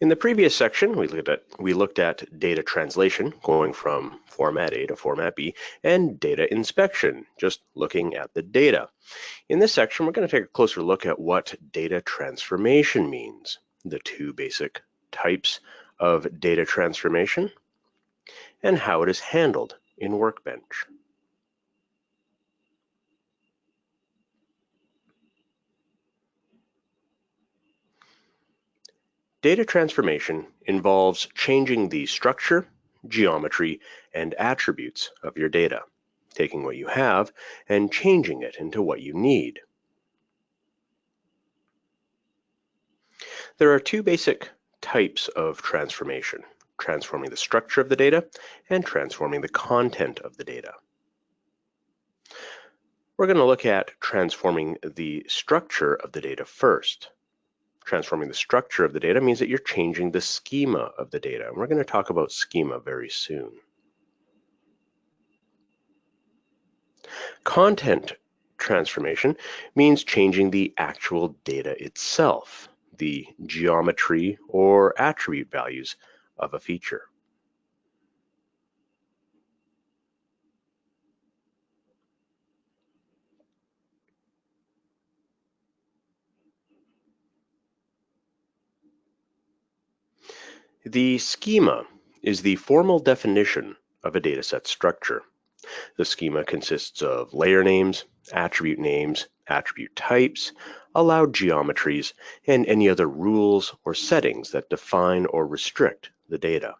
In the previous section, we looked at data translation, going from format A to format B, and data inspection, just looking at the data. In this section, we're going to take a closer look at what data transformation means, the two basic types of data transformation, and how it is handled in Workbench. Data transformation involves changing the structure, geometry, and attributes of your data, taking what you have and changing it into what you need. There are two basic types of transformation: transforming the structure of the data and transforming the content of the data. We're going to look at transforming the structure of the data first. Transforming the structure of the data means that you're changing the schema of the data. And we're going to talk about schema very soon. Content transformation means changing the actual data itself, the geometry or attribute values of a feature. The schema is the formal definition of a dataset structure. The schema consists of layer names, attribute types, allowed geometries, and any other rules or settings that define or restrict the data.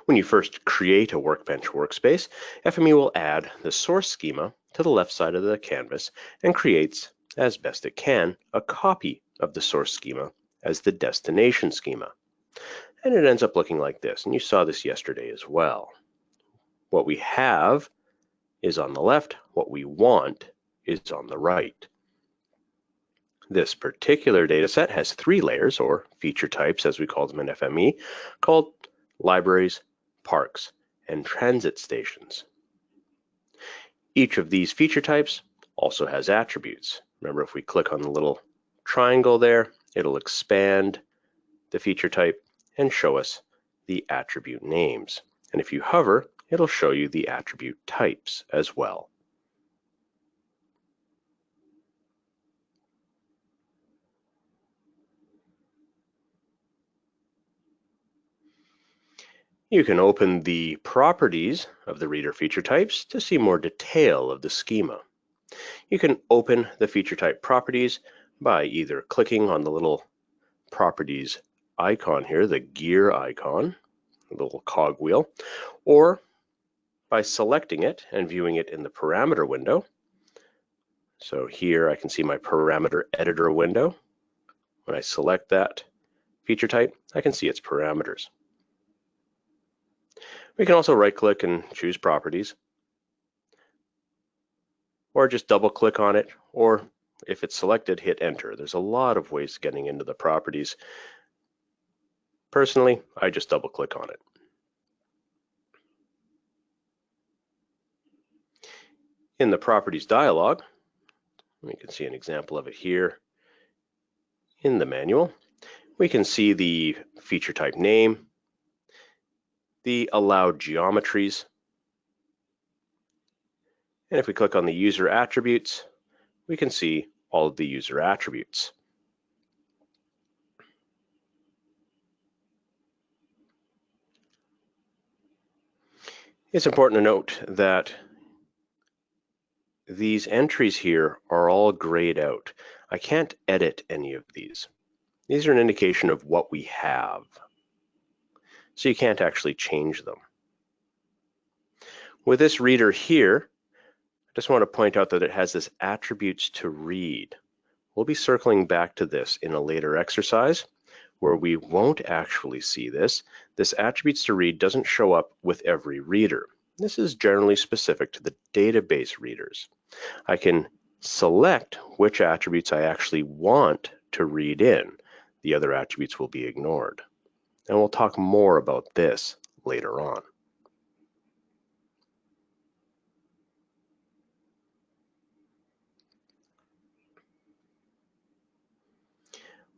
When you first create a Workbench workspace, FME will add the source schema to the left side of the canvas and creates, as best it can, a copy of the source schema as the destination schema. And it ends up looking like this, and you saw this yesterday as well. What we have is on the left, what we want is on the right. This particular data set has three layers, or feature types as we call them in FME, called libraries, parks, and transit stations. Each of these feature types also has attributes. Remember, if we click on the little triangle there, it'll expand the feature type and show us the attribute names. And if you hover, it'll show you the attribute types as well. You can open the properties of the reader feature types to see more detail of the schema. You can open the feature type properties by either clicking on the little properties icon here, the gear icon, the little cog wheel, or by selecting it and viewing it in the parameter window. So here I can see my parameter editor window. When I select that feature type, I can see its parameters. We can also right-click and choose properties, or just double-click on it, or if it's selected, hit enter. There's a lot of ways getting into the properties. Personally, I just double-click on it. In the properties dialog, we can see an example of it here in the manual. We can see the feature type name, the allowed geometries, and if we click on the user attributes, we can see all of the user attributes. It's important to note that these entries here are all grayed out. I can't edit any of these. These are an indication of what we have, so you can't actually change them. With this reader here, I just want to point out that it has this attributes to read. We'll be circling back to this in a later exercise where we won't actually see this. This attributes to read doesn't show up with every reader. This is generally specific to the database readers. I can select which attributes I actually want to read in. The other attributes will be ignored. And we'll talk more about this later on.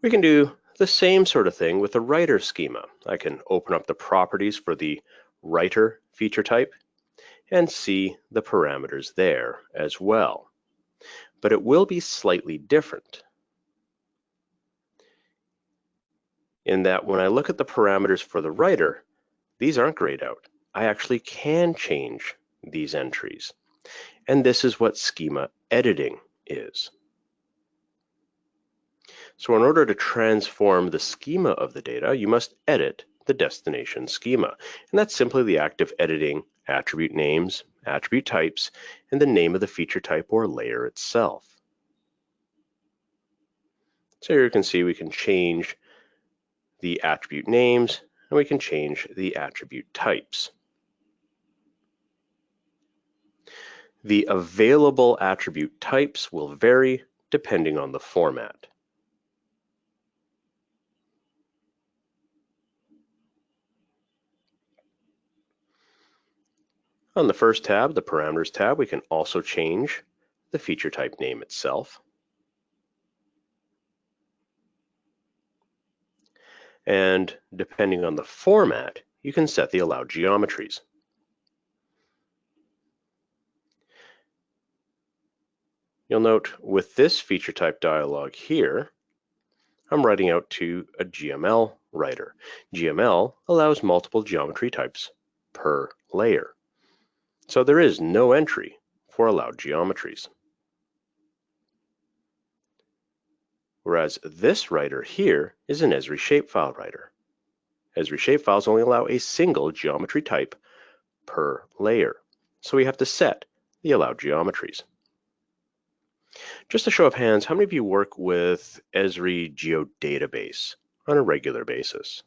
We can do the same sort of thing with the writer schema. I can open up the properties for the writer feature type and see the parameters there as well. But it will be slightly different in that when I look at the parameters for the writer, these aren't grayed out. I actually can change these entries. And this is what schema editing is. So in order to transform the schema of the data, you must edit the destination schema. And that's simply the act of editing attribute names, attribute types, and the name of the feature type or layer itself. So here you can see we can change the attribute names and we can change the attribute types. The available attribute types will vary depending on the format. On the first tab, the Parameters tab, we can also change the feature type name itself. And depending on the format, you can set the allowed geometries. You'll note with this feature type dialog here, I'm writing out to a GML writer. GML allows multiple geometry types per layer. So there is no entry for allowed geometries. Whereas this writer here is an Esri shapefile writer. Esri shapefiles only allow a single geometry type per layer. So we have to set the allowed geometries. Just a show of hands, how many of you work with Esri Geodatabase on a regular basis?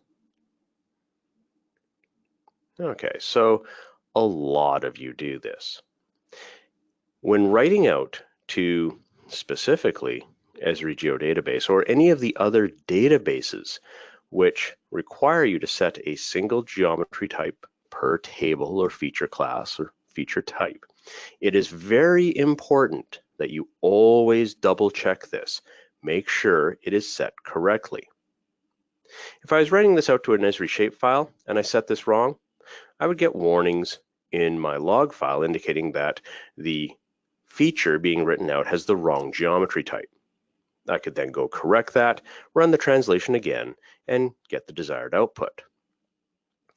Okay, so a lot of you do this. When writing out to specifically Esri Geodatabase or any of the other databases which require you to set a single geometry type per table or feature class or feature type, it is very important that you always double check this. Make sure it is set correctly. If I was writing this out to an Esri shapefile and I set this wrong, I would get warnings in my log file indicating that the feature being written out has the wrong geometry type. I could then go correct that, run the translation again, and get the desired output.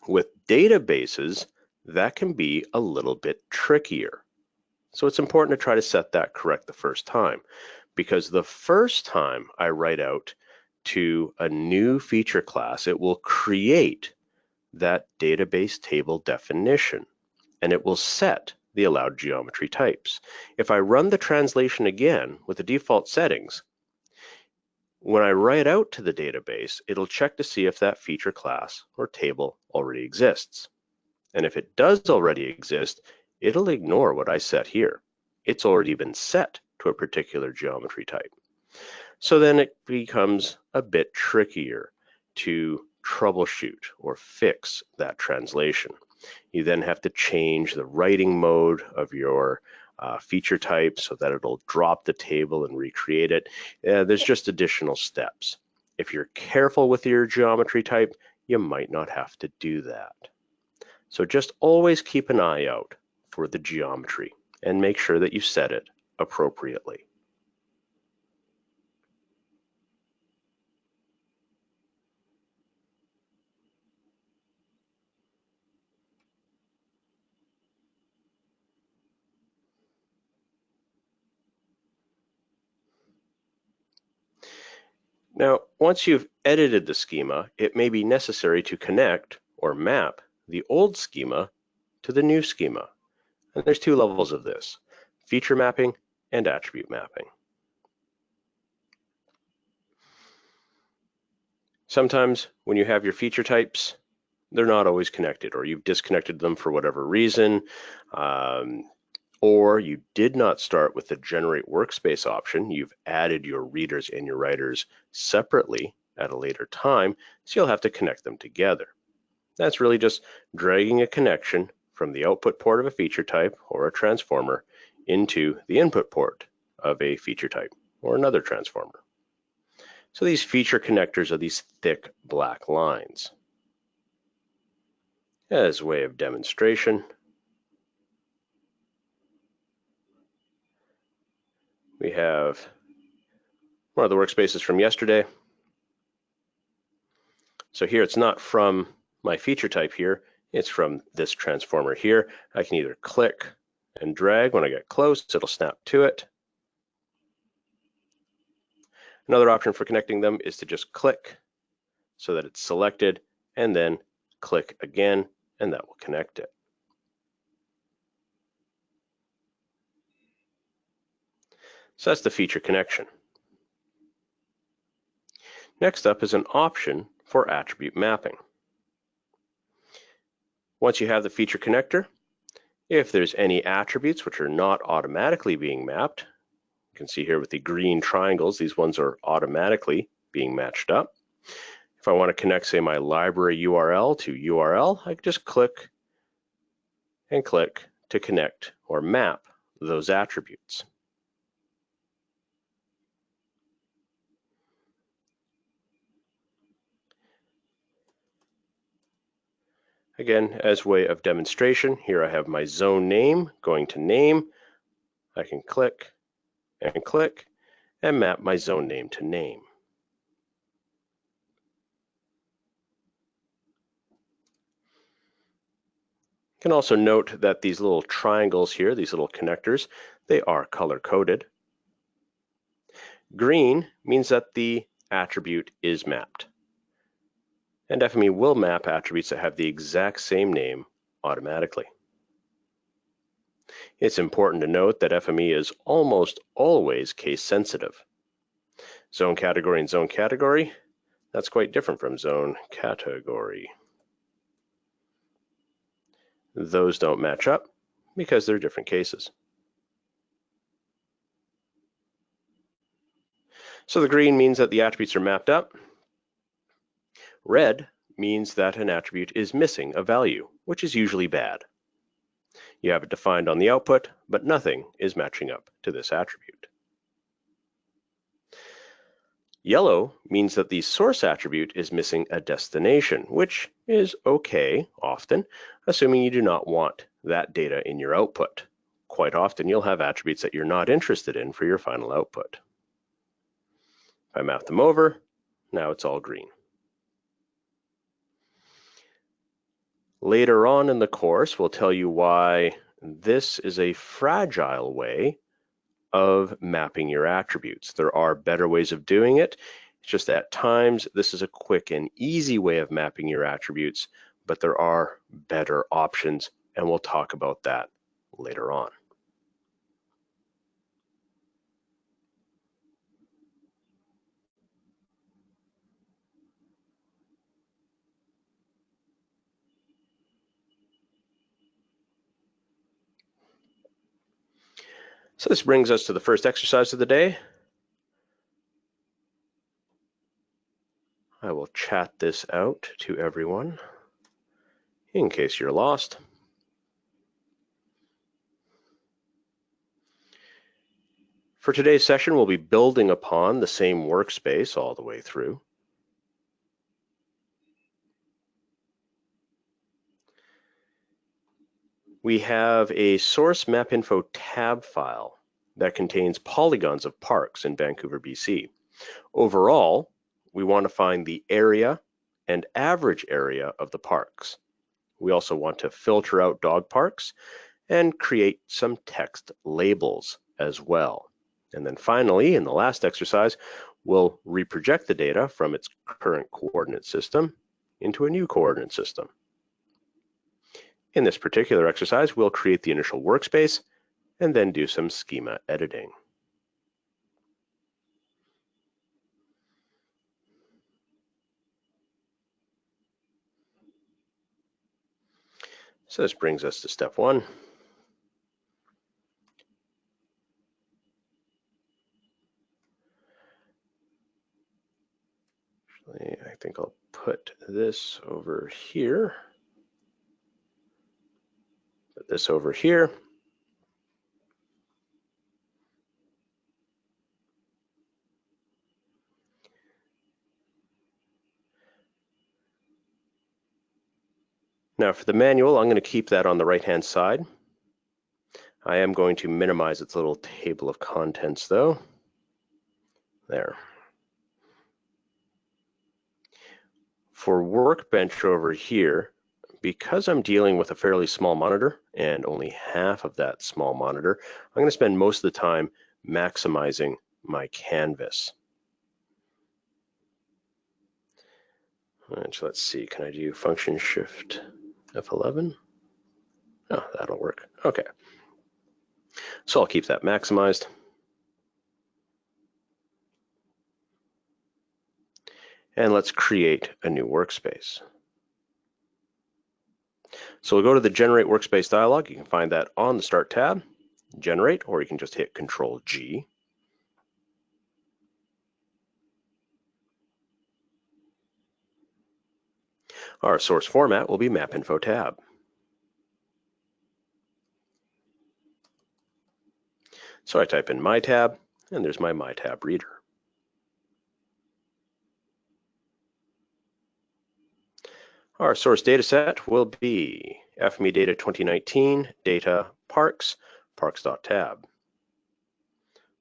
With databases, that can be a little bit trickier. So it's important to try to set that correct the first time, because the first time I write out to a new feature class, it will create that database table definition, and it will set the allowed geometry types. If I run the translation again with the default settings, when I write out to the database, it'll check to see if that feature class or table already exists. And if it does already exist, it'll ignore what I set here. It's already been set to a particular geometry type. So then it becomes a bit trickier to troubleshoot or fix that translation. You then have to change the writing mode of your feature type so that it'll drop the table and recreate it. There's just additional steps. If you're careful with your geometry type, you might not have to do that. So just always keep an eye out for the geometry and make sure that you set it appropriately. Now, once you've edited the schema, it may be necessary to connect or map the old schema to the new schema. And there's two levels of this: feature mapping and attribute mapping. Sometimes when you have your feature types, they're not always connected, or you've disconnected them for whatever reason, or you did not start with the generate workspace option. You've added your readers and your writers separately at a later time, so you'll have to connect them together. That's really just dragging a connection from the output port of a feature type or a transformer into the input port of a feature type or another transformer. So these feature connectors are these thick black lines. As a way of demonstration, we have one of the workspaces from yesterday. So here it's not from my feature type here, it's from this transformer here. I can either click and drag. When I get close, it'll snap to it. Another option for connecting them is to just click so that it's selected, and then click again, and that will connect it. So that's the feature connection. Next up is an option for attribute mapping. Once you have the feature connector, if there's any attributes which are not automatically being mapped, you can see here with the green triangles, these ones are automatically being matched up. If I want to connect, say, my library URL to URL, I can just click and click to connect or map those attributes. Again, as way of demonstration, here I have my zone name going to name. I can click and map my zone name to name. You can also note that these little triangles here, these little connectors, they are color-coded. Green means that the attribute is mapped. And FME will map attributes that have the exact same name automatically. It's important to note that FME is almost always case sensitive. Zone category and zone category, that's quite different from zone category. Those don't match up because they're different cases. So the green means that the attributes are mapped up. Red means that an attribute is missing a value, which is usually bad. You have it defined on the output, but nothing is matching up to this attribute. Yellow means that the source attribute is missing a destination, which is okay often, assuming you do not want that data in your output. Quite often you'll have attributes that you're not interested in for your final output. If I map them over, now it's all green. Later on in the course, we'll tell you why this is a fragile way of mapping your attributes. There are better ways of doing it. It's just that at times this is a quick and easy way of mapping your attributes, but there are better options, and we'll talk about that later on. So this brings us to the first exercise of the day. I will chat this out to everyone in case you're lost. For today's session, we'll be building upon the same workspace all the way through. We have a source map info tab file that contains polygons of parks in Vancouver, BC. Overall, we want to find the area and average area of the parks. We also want to filter out dog parks and create some text labels as well. And then finally, in the last exercise, we'll reproject the data from its current coordinate system into a new coordinate system. In this particular exercise, we'll create the initial workspace and then do some schema editing. So this brings us to step one. Actually, I think I'll put this over here. Put this over here. Now for the manual, I'm going to keep that on the right-hand side. I am going to minimize its little table of contents though. There. For Workbench over here, because I'm dealing with a fairly small monitor and only half of that small monitor, I'm going to spend most of the time maximizing my canvas. And so let's see, can I do function shift F11? Oh, that'll work. Okay. So I'll keep that maximized. And let's create a new workspace. So we'll go to the Generate Workspace dialog. You can find that on the Start tab, Generate, or you can just hit Control-G. Our source format will be MapInfo tab. So I type in My tab, and there's my My tab reader. Our source dataset will be FME Data 2019, Data, Parks, parks.tab.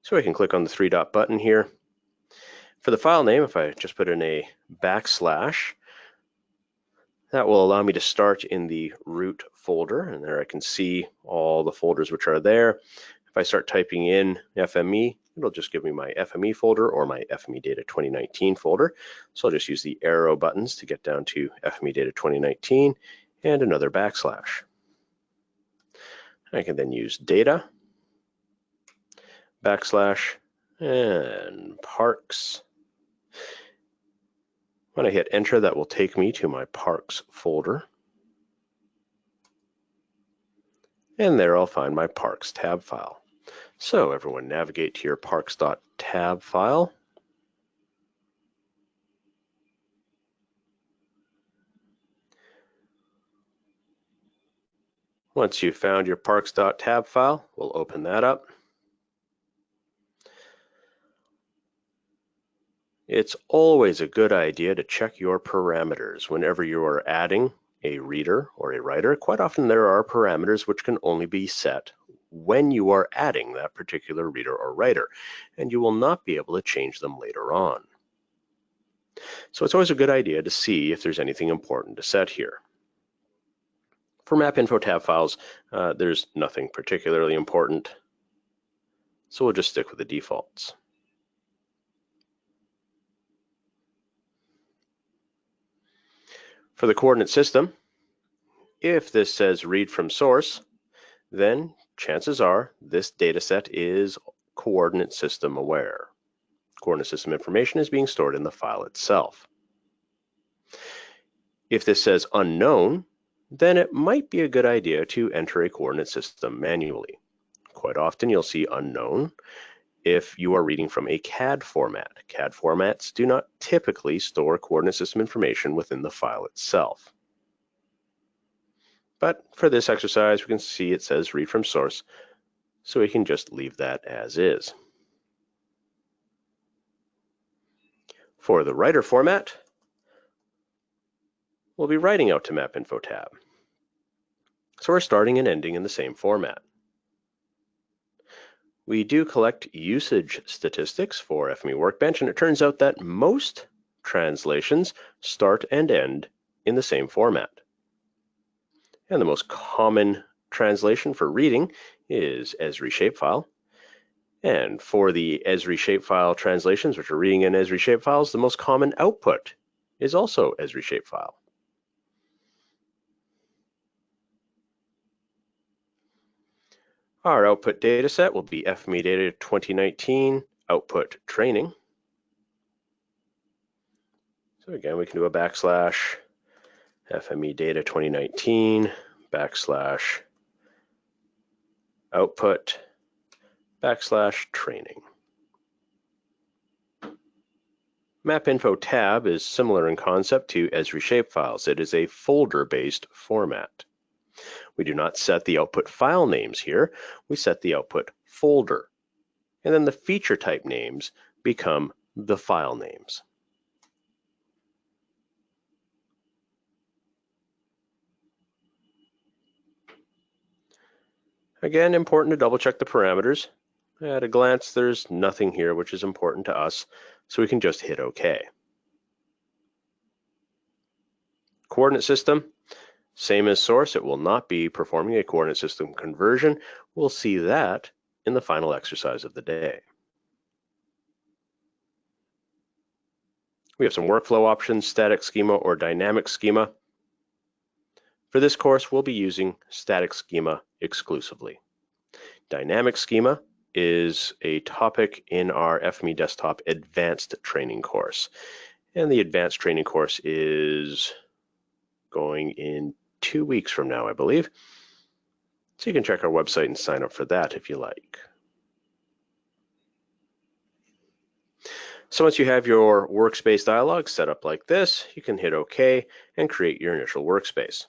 So I can click on the three-dot button here. For the file name, if I just put in a backslash, that will allow me to start in the root folder, and there I can see all the folders which are there. If I start typing in FME, it'll just give me my FME folder or my FME Data 2019 folder. So I'll just use the arrow buttons to get down to FME Data 2019 and another backslash. I can then use data, backslash, and parks. When I hit enter, that will take me to my parks folder. And there I'll find my parks tab file. So everyone navigate to your parks.tab file. Once you've found your parks.tab file, we'll open that up. It's always a good idea to check your parameters whenever you are adding a reader or a writer. Quite often there are parameters which can only be set when you are adding that particular reader or writer, and you will not be able to change them later on. So it's always a good idea to see if there's anything important to set here. For MapInfo tab files, there's nothing particularly important, so we'll just stick with the defaults. For the coordinate system, if this says read from source, then chances are this dataset is coordinate system aware. Coordinate system information is being stored in the file itself. If this says unknown, then it might be a good idea to enter a coordinate system manually. Quite often you'll see unknown if you are reading from a CAD format. CAD formats do not typically store coordinate system information within the file itself. But for this exercise, we can see it says read from source, so we can just leave that as is. For the writer format, we'll be writing out to MapInfo tab. So we're starting and ending in the same format. We do collect usage statistics for FME Workbench, and it turns out that most translations start and end in the same format. And the most common translation for reading is Esri shapefile. And for the Esri shapefile translations, which are reading in Esri shapefiles, the most common output is also Esri shapefile. Our output dataset will be FME Data 2019 output training. So again, we can do a backslash FME Data 2019 backslash output backslash training. MapInfo tab is similar in concept to Esri shapefiles. It is a folder-based format. We do not set the output file names here, we set the output folder. And then the feature type names become the file names. Again, important to double check the parameters. At a glance, there's nothing here which is important to us, so we can just hit OK. Coordinate system, same as source, it will not be performing a coordinate system conversion. We'll see that in the final exercise of the day. We have some workflow options, static schema or dynamic schema. For this course, we'll be using static schema exclusively. Dynamic schema is a topic in our FME Desktop Advanced Training course. And the Advanced Training course is going in 2 weeks from now, I believe. So you can check our website and sign up for that if you like. So once you have your workspace dialog set up like this, you can hit OK and create your initial workspace.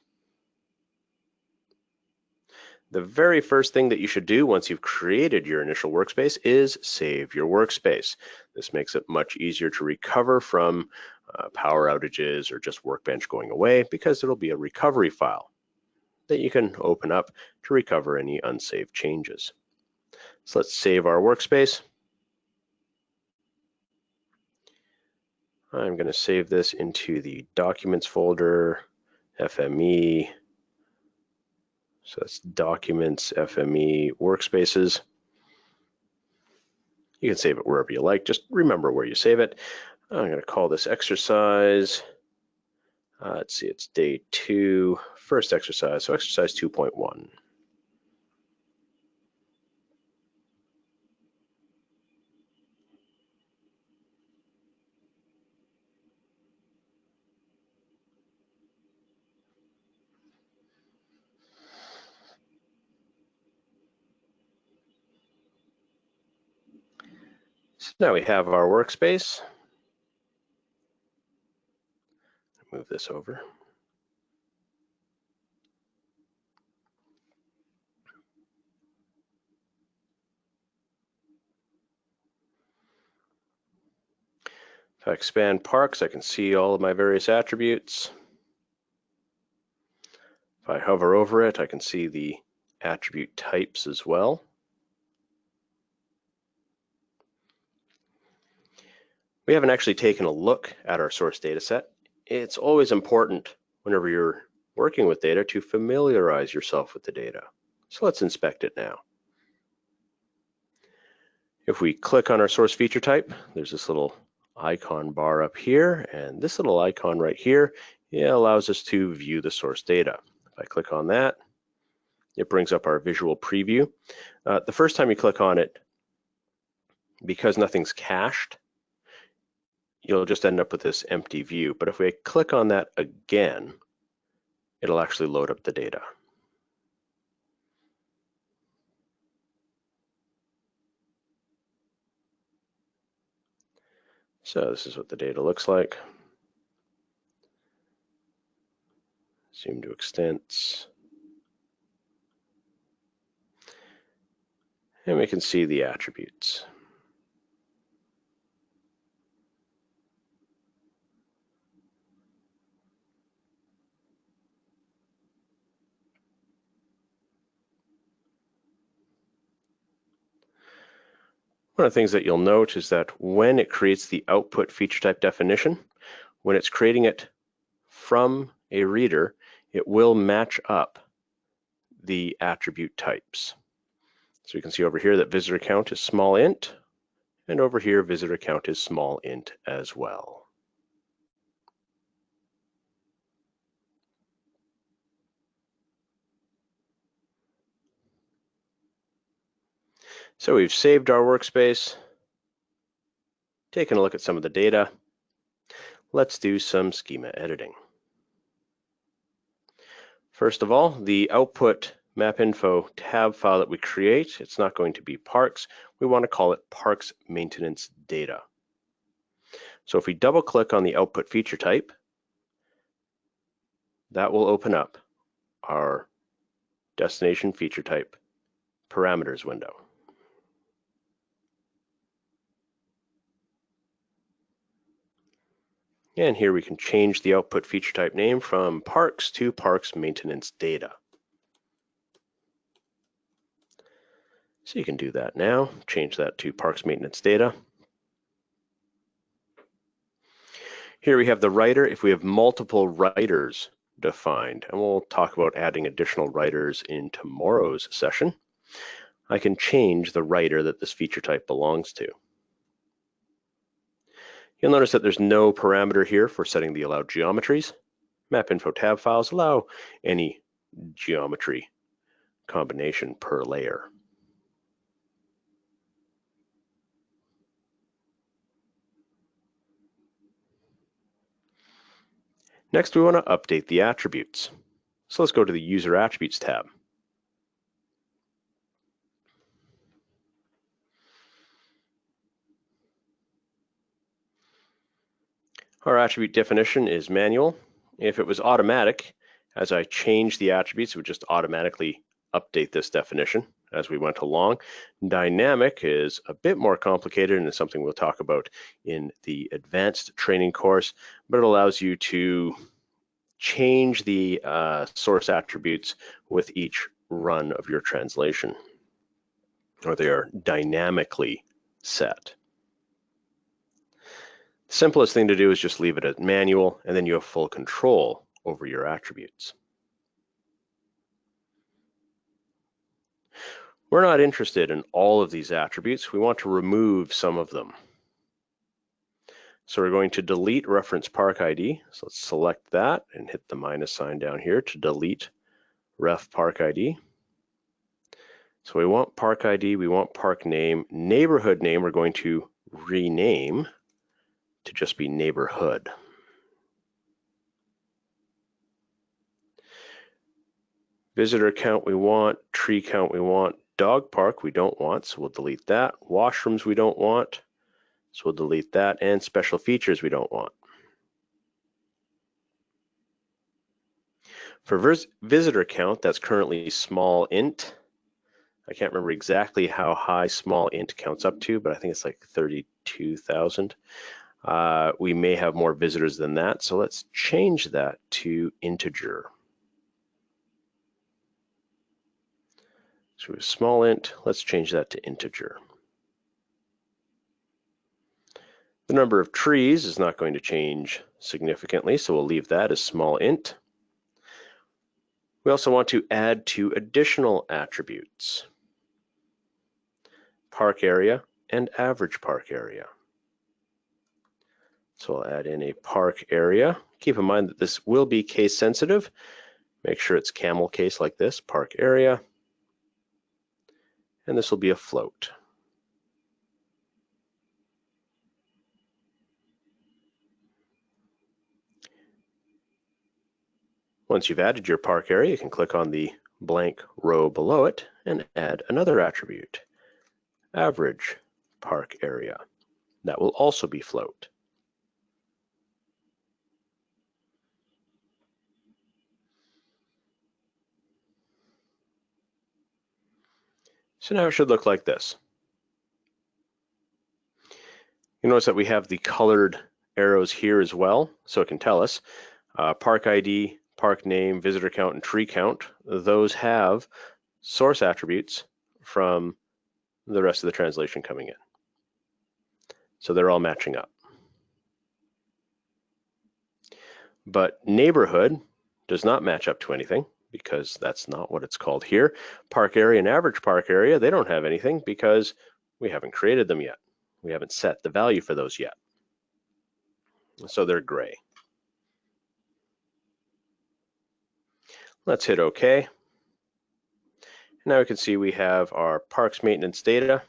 The very first thing that you should do once you've created your initial workspace is save your workspace. This makes it much easier to recover from power outages or just Workbench going away, because it'll be a recovery file that you can open up to recover any unsaved changes. So let's save our workspace. I'm going to save this into the Documents folder, FME. So that's Documents, FME, Workspaces. You can save it wherever you like. Just remember where you save it. I'm going to call this exercise. Let's see, it's day 2, first exercise, so exercise 2.1. So now we have our workspace. Move this over. If I expand Parks, I can see all of my various attributes. If I hover over it, I can see the attribute types as well. We haven't actually taken a look at our source data set. It's always important whenever you're working with data to familiarize yourself with the data. So let's inspect it now. If we click on our source feature type, there's this little icon bar up here, and this little icon right here, it allows us to view the source data. If I click on that, it brings up our visual preview. The first time you click on it, because nothing's cached, you'll just end up with this empty view. But if we click on that again, it'll actually load up the data. So this is what the data looks like. Zoom to extents. And we can see the attributes. One of the things that you'll note is that when it creates the output feature type definition, when it's creating it from a reader, it will match up the attribute types. So you can see over here that visitor count is small int, and over here visitor count is small int as well. So we've saved our workspace, taken a look at some of the data. Let's do some schema editing. First of all, the output mapinfo tab file that we create, it's not going to be parks. We want to call it parks maintenance data. So if we double click on the output feature type, that will open up our destination feature type parameters window. And here we can change the output feature type name from parks to parks maintenance data. So you can do that now. Change that to Parks Maintenance Data. Here we have the writer. If we have multiple writers defined, and we'll talk about adding additional writers in tomorrow's session, I can change the writer that this feature type belongs to. You'll notice that there's no parameter here for setting the allowed geometries. Map info tab files allow any geometry combination per layer. Next, we want to update the attributes. So let's go to the User Attributes tab. Our attribute definition is manual. If it was automatic, as I change the attributes, it would just automatically update this definition as we went along. Dynamic is a bit more complicated and is something we'll talk about in the advanced training course, but it allows you to change the source attributes with each run of your translation, or they are dynamically set. The simplest thing to do is just leave it at manual, and then you have full control over your attributes. We're not interested in all of these attributes. We want to remove some of them. So we're going to delete reference park ID. So let's select that and hit the minus sign down here to delete ref park ID. So we want park ID, we want park name. Neighborhood name we're going to rename to just be neighborhood. Visitor count we want, tree count we want, dog park we don't want, so we'll delete that. Washrooms we don't want, so we'll delete that, and special features we don't want. For visitor count, that's currently small int. I can't remember exactly how high small int counts up to, but I think it's like 32,000. We may have more visitors than that, so let's change that to integer. So we have small int, let's change that to integer. The number of trees is not going to change significantly, so we'll leave that as small int. We also want to add two additional attributes, park area and average park area. So I'll add in a park area. Keep in mind that this will be case sensitive. Make sure it's camel case like this, park area. And this will be a float. Once you've added your park area, you can click on the blank row below it and add another attribute, average park area. That will also be float. So now it should look like this. You notice that we have the colored arrows here as well, so it can tell us park ID, park name, visitor count, and tree count. Those have source attributes from the rest of the translation coming in. So they're all matching up. But neighborhood does not match up to anything because that's not what it's called here. Park area and average park area, they don't have anything because we haven't created them yet. We haven't set the value for those yet. So they're gray. Let's hit OK. Now we can see we have our parks maintenance data.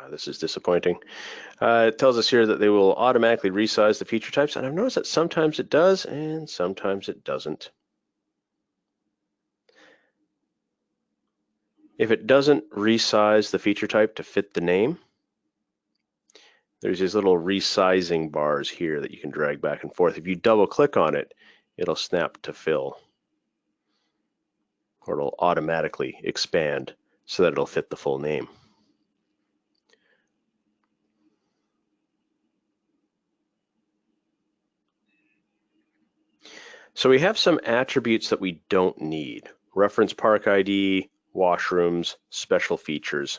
This is disappointing. It tells us here that they will automatically resize the feature types, and I've noticed that sometimes it does and sometimes it doesn't. If it doesn't resize the feature type to fit the name, there's these little resizing bars here that you can drag back and forth. If you double click on it, it'll snap to fill, or it'll automatically expand so that it'll fit the full name. So we have some attributes that we don't need. Reference park ID, washrooms, special features.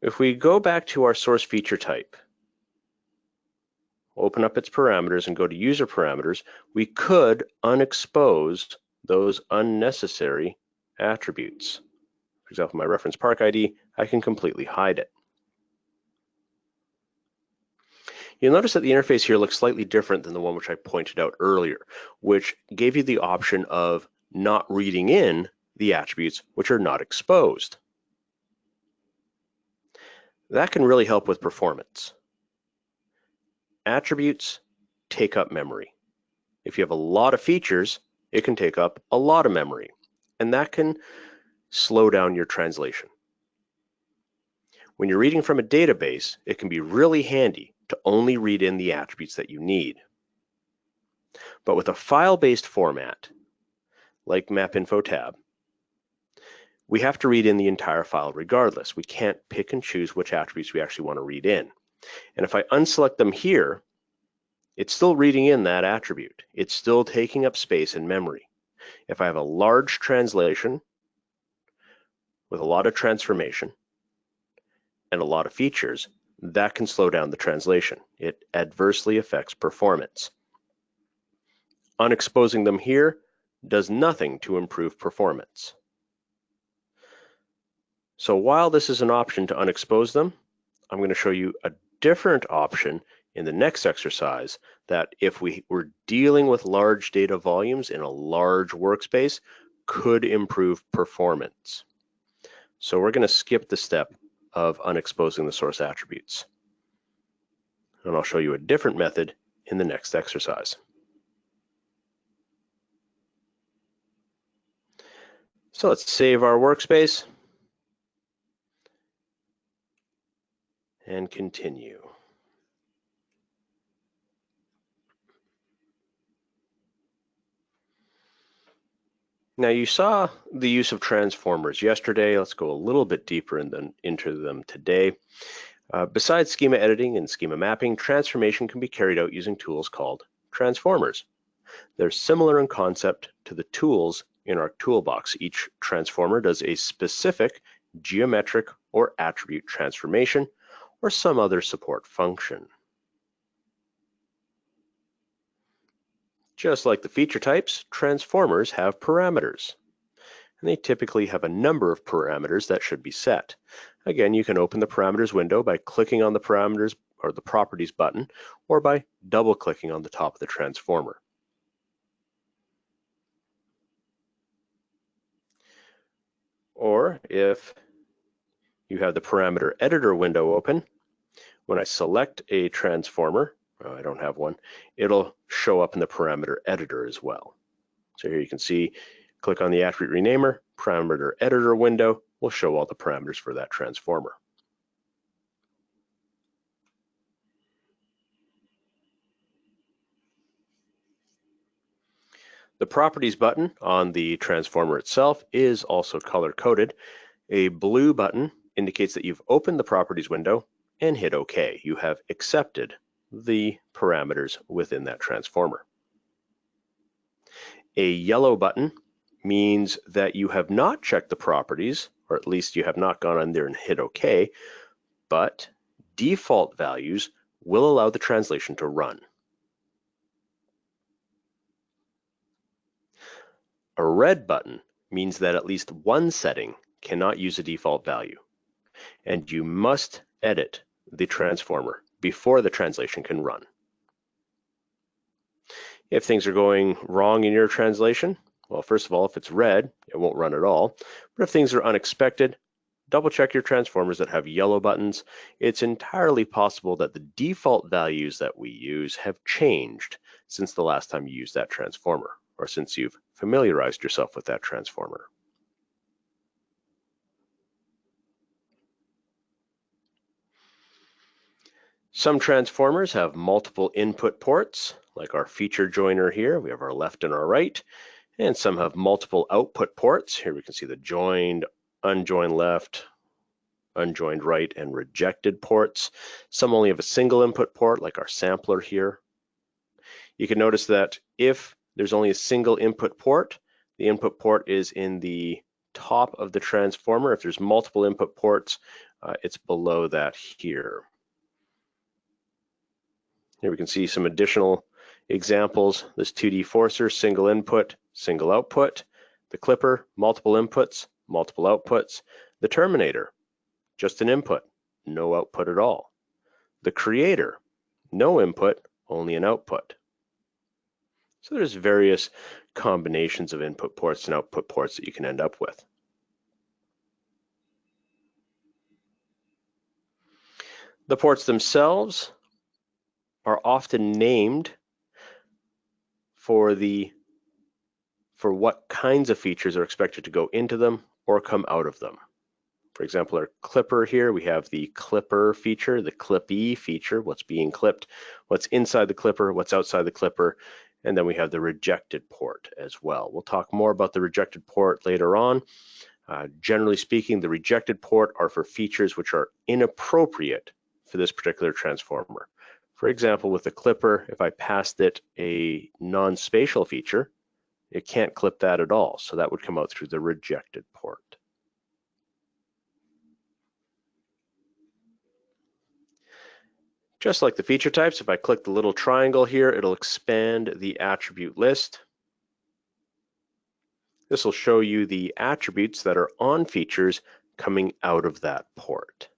If we go back to our source feature type, open up its parameters and go to user parameters, we could unexpose those unnecessary attributes. For example, my reference park ID, I can completely hide it. You'll notice that the interface here looks slightly different than the one which I pointed out earlier, which gave you the option of not reading in the attributes which are not exposed. That can really help with performance. Attributes take up memory. If you have a lot of features, it can take up a lot of memory, and that can slow down your translation. When you're reading from a database, it can be really handy to only read in the attributes that you need. But with a file-based format, like MapInfo tab, we have to read in the entire file regardless. We can't pick and choose which attributes we actually want to read in. And if I unselect them here, it's still reading in that attribute. It's still taking up space in memory. If I have a large translation with a lot of transformation and a lot of features, that can slow down the translation. It adversely affects performance. Unexposing them here does nothing to improve performance. So while this is an option to unexpose them, I'm going to show you a different option in the next exercise that if we were dealing with large data volumes in a large workspace, could improve performance. So we're going to skip the step of unexposing the source attributes. And I'll show you a different method in the next exercise. So let's save our workspace and continue. Now you saw the use of transformers yesterday. Let's go a little bit deeper into them today. Besides schema editing and schema mapping, transformation can be carried out using tools called transformers. They're similar in concept to the tools in our toolbox. Each transformer does a specific geometric or attribute transformation or some other support function. Just like the feature types, transformers have parameters. And they typically have a number of parameters that should be set. Again, you can open the parameters window by clicking on the parameters or the properties button, or by double-clicking on the top of the transformer. Or if you have the parameter editor window open, when I select a transformer, I don't have one, it'll show up in the parameter editor as well. So here you can see, click on the attribute renamer, parameter editor window will show all the parameters for that transformer. The properties button on the transformer itself is also color-coded. A blue button indicates that you've opened the properties window and hit OK. You have accepted the parameters within that transformer. A yellow button means that you have not checked the properties, or at least you have not gone on there and hit OK, but default values will allow the translation to run. A red button means that at least one setting cannot use a default value, and you must edit the transformer before the translation can run. If things are going wrong in your translation, well, first of all, if it's red, it won't run at all. But if things are unexpected, double check your transformers that have yellow buttons. It's entirely possible that the default values that we use have changed since the last time you used that transformer, or since you've familiarized yourself with that transformer. Some transformers have multiple input ports, like our feature joiner here. We have our left and our right, and some have multiple output ports. Here we can see the joined, unjoined left, unjoined right, and rejected ports. Some only have a single input port, like our sampler here. You can notice that if there's only a single input port, the input port is in the top of the transformer. If there's multiple input ports, it's below that here. Here we can see some additional examples. This 2D forcer, single input, single output. The clipper, multiple inputs, multiple outputs. The terminator, just an input, no output at all. The creator, no input, only an output. So there's various combinations of input ports and output ports that you can end up with. The ports themselves are often named for what kinds of features are expected to go into them or come out of them. For example, our clipper here, we have the clipper feature, the clippy feature, what's being clipped, what's inside the clipper, what's outside the clipper, and then we have the rejected port as well. We'll talk more about the rejected port later on. Generally speaking, the rejected port are for features which are inappropriate for this particular transformer. For example, with the clipper, if I passed it a non-spatial feature, it can't clip that at all, so that would come out through the rejected port. Just like the feature types, if I click the little triangle here, it'll expand the attribute list. This will show you the attributes that are on features coming out of that port.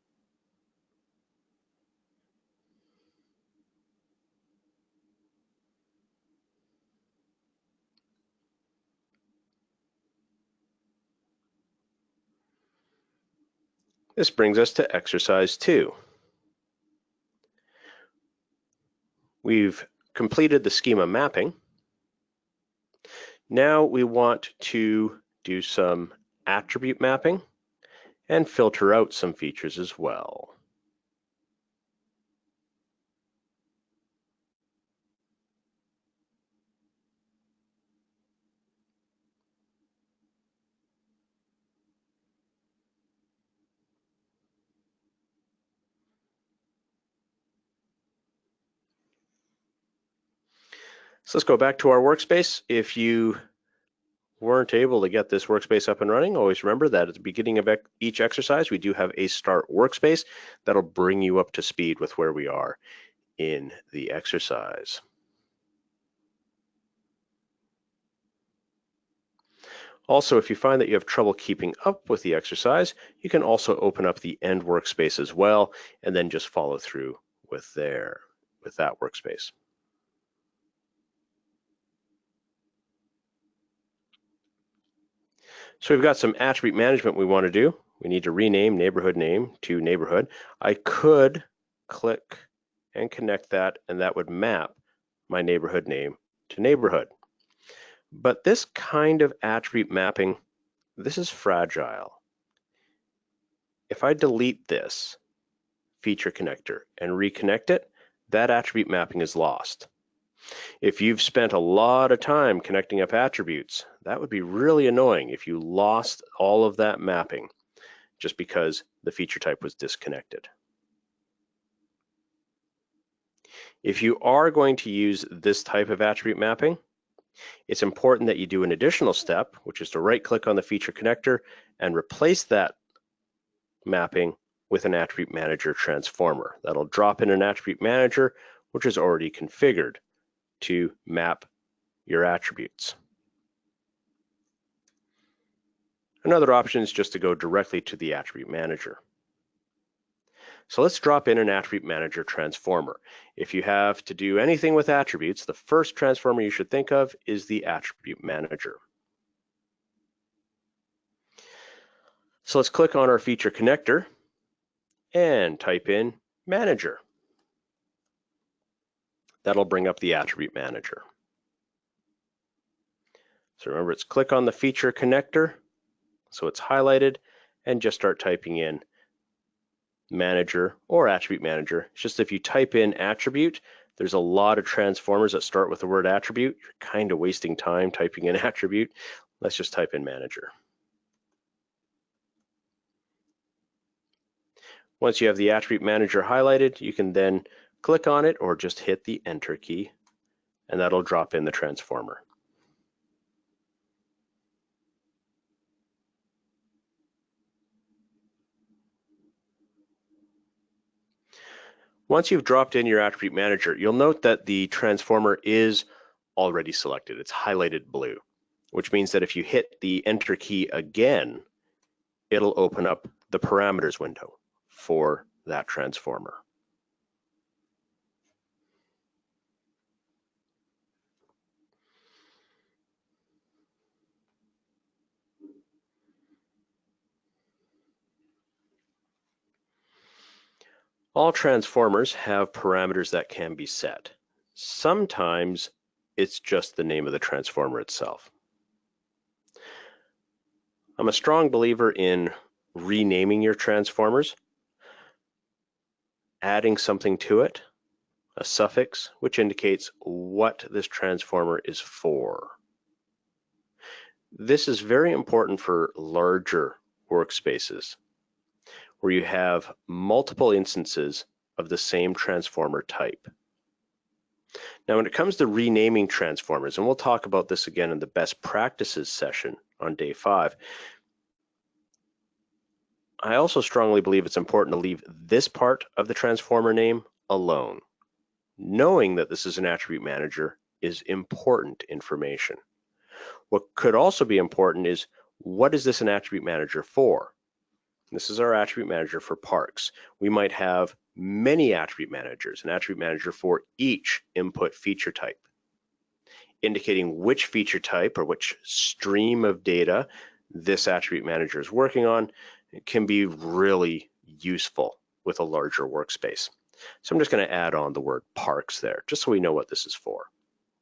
This brings us to exercise 2. We've completed the schema mapping. Now we want to do some attribute mapping and filter out some features as well. So let's go back to our workspace. If you weren't able to get this workspace up and running, always remember that at the beginning of each exercise, we do have a start workspace that'll bring you up to speed with where we are in the exercise. Also, if you find that you have trouble keeping up with the exercise, you can also open up the end workspace as well, and then just follow through with that workspace. So we've got some attribute management we want to do. We need to rename neighborhood name to neighborhood. I could click and connect that, and that would map my neighborhood name to neighborhood. But this kind of attribute mapping, this is fragile. If I delete this feature connector and reconnect it, that attribute mapping is lost. If you've spent a lot of time connecting up attributes, that would be really annoying if you lost all of that mapping just because the feature type was disconnected. If you are going to use this type of attribute mapping, it's important that you do an additional step, which is to right-click on the feature connector and replace that mapping with an attribute manager transformer. That'll drop in an attribute manager, which is already configured to map your attributes. Another option is just to go directly to the attribute manager. So let's drop in an attribute manager transformer. If you have to do anything with attributes, the first transformer you should think of is the attribute manager. So let's click on our feature connector and type in manager. That'll bring up the attribute manager. So remember, it's click on the feature connector, so it's highlighted, and just start typing in manager or attribute manager. It's just if you type in attribute, there's a lot of transformers that start with the word attribute. You're kind of wasting time typing in attribute. Let's just type in manager. Once you have the attribute manager highlighted, you can then click on it or just hit the enter key and that'll drop in the transformer. Once you've dropped in your attribute manager, you'll note that the transformer is already selected. It's highlighted blue, which means that if you hit the enter key again, it'll open up the parameters window for that transformer. All transformers have parameters that can be set. Sometimes it's just the name of the transformer itself. I'm a strong believer in renaming your transformers, adding something to it, a suffix which indicates what this transformer is for. This is very important for larger workspaces where you have multiple instances of the same transformer type. Now, when it comes to renaming transformers, and we'll talk about this again in the best practices session on day 5, I also strongly believe it's important to leave this part of the transformer name alone. Knowing that this is an attribute manager is important information. What could also be important is, what is this an attribute manager for? This is our attribute manager for parks. We might have many attribute managers, an attribute manager for each input feature type, indicating which feature type or which stream of data this attribute manager is working on. It can be really useful with a larger workspace. So I'm just going to add on the word parks there, just so we know what this is for.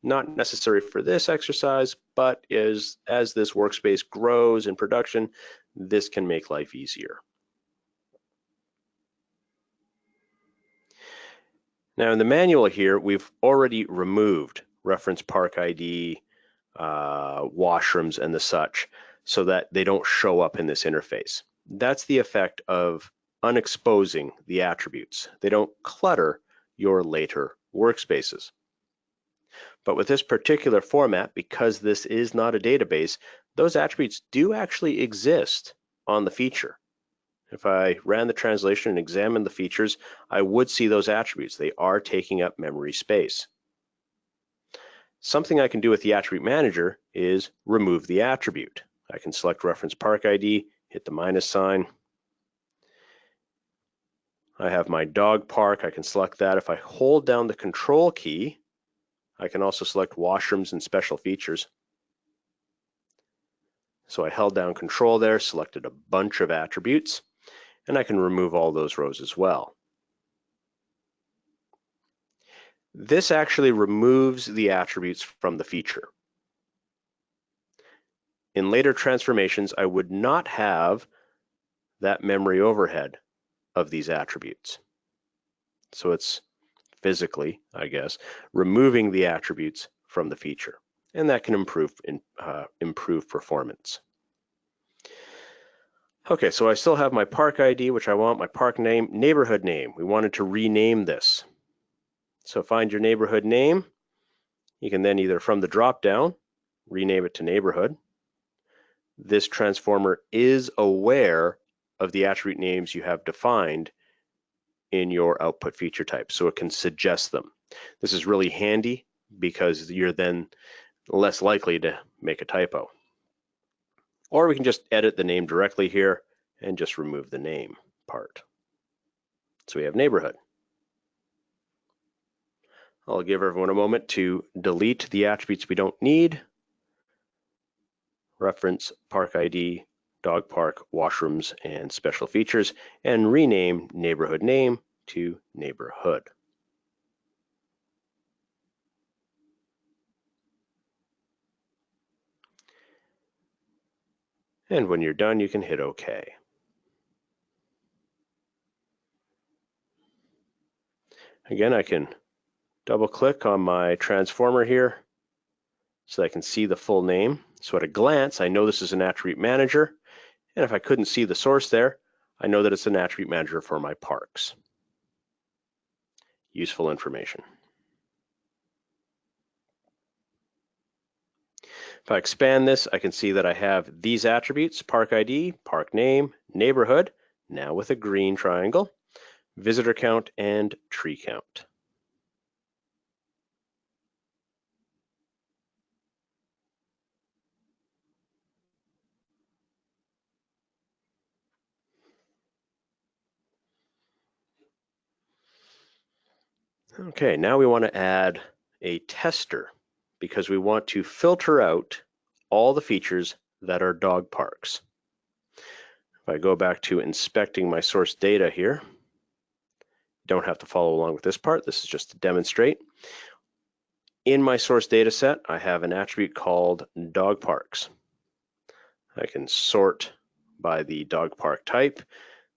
Not necessary for this exercise, but as this workspace grows in production, this can make life easier. Now in the manual here, we've already removed reference park ID, washrooms, and the such, so that they don't show up in this interface. That's the effect of unexposing the attributes. They don't clutter your later workspaces. But with this particular format, because this is not a database, those attributes do actually exist on the feature. If I ran the translation and examined the features, I would see those attributes. They are taking up memory space. Something I can do with the attribute manager is remove the attribute. I can select reference park ID, hit the minus sign. I have my dog park, I can select that. If I hold down the control key, I can also select washrooms and special features. So I held down control there, selected a bunch of attributes, and I can remove all those rows as well. This actually removes the attributes from the feature. In later transformations, I would not have that memory overhead of these attributes. So it's physically, I guess, removing the attributes from the feature, and that can improve performance. Okay, so I still have my park ID, which I want my park name, neighborhood name. We wanted to rename this. So find your neighborhood name. You can then either from the drop-down, rename it to neighborhood. This transformer is aware of the attribute names you have defined in your output feature type, so it can suggest them. This is really handy because you're then less likely to make a typo. Or we can just edit the name directly here and just remove the name part. So we have neighborhood. I'll give everyone a moment to delete the attributes we don't need. Reference park ID, dog park, washrooms, and special features, and rename neighborhood name to neighborhood. And when you're done, you can hit OK. Again, I can double click on my transformer here so I can see the full name. So at a glance, I know this is an attribute manager. And if I couldn't see the source there, I know that it's an attribute manager for my parks. Useful information. If I expand this, I can see that I have these attributes: park ID, park name, neighborhood, now with a green triangle, visitor count, and tree count. Okay, now we want to add a tester because we want to filter out all the features that are dog parks. If I go back to inspecting my source data here, don't have to follow along with this part. This is just to demonstrate. In my source data set, I have an attribute called dog parks. I can sort by the dog park type.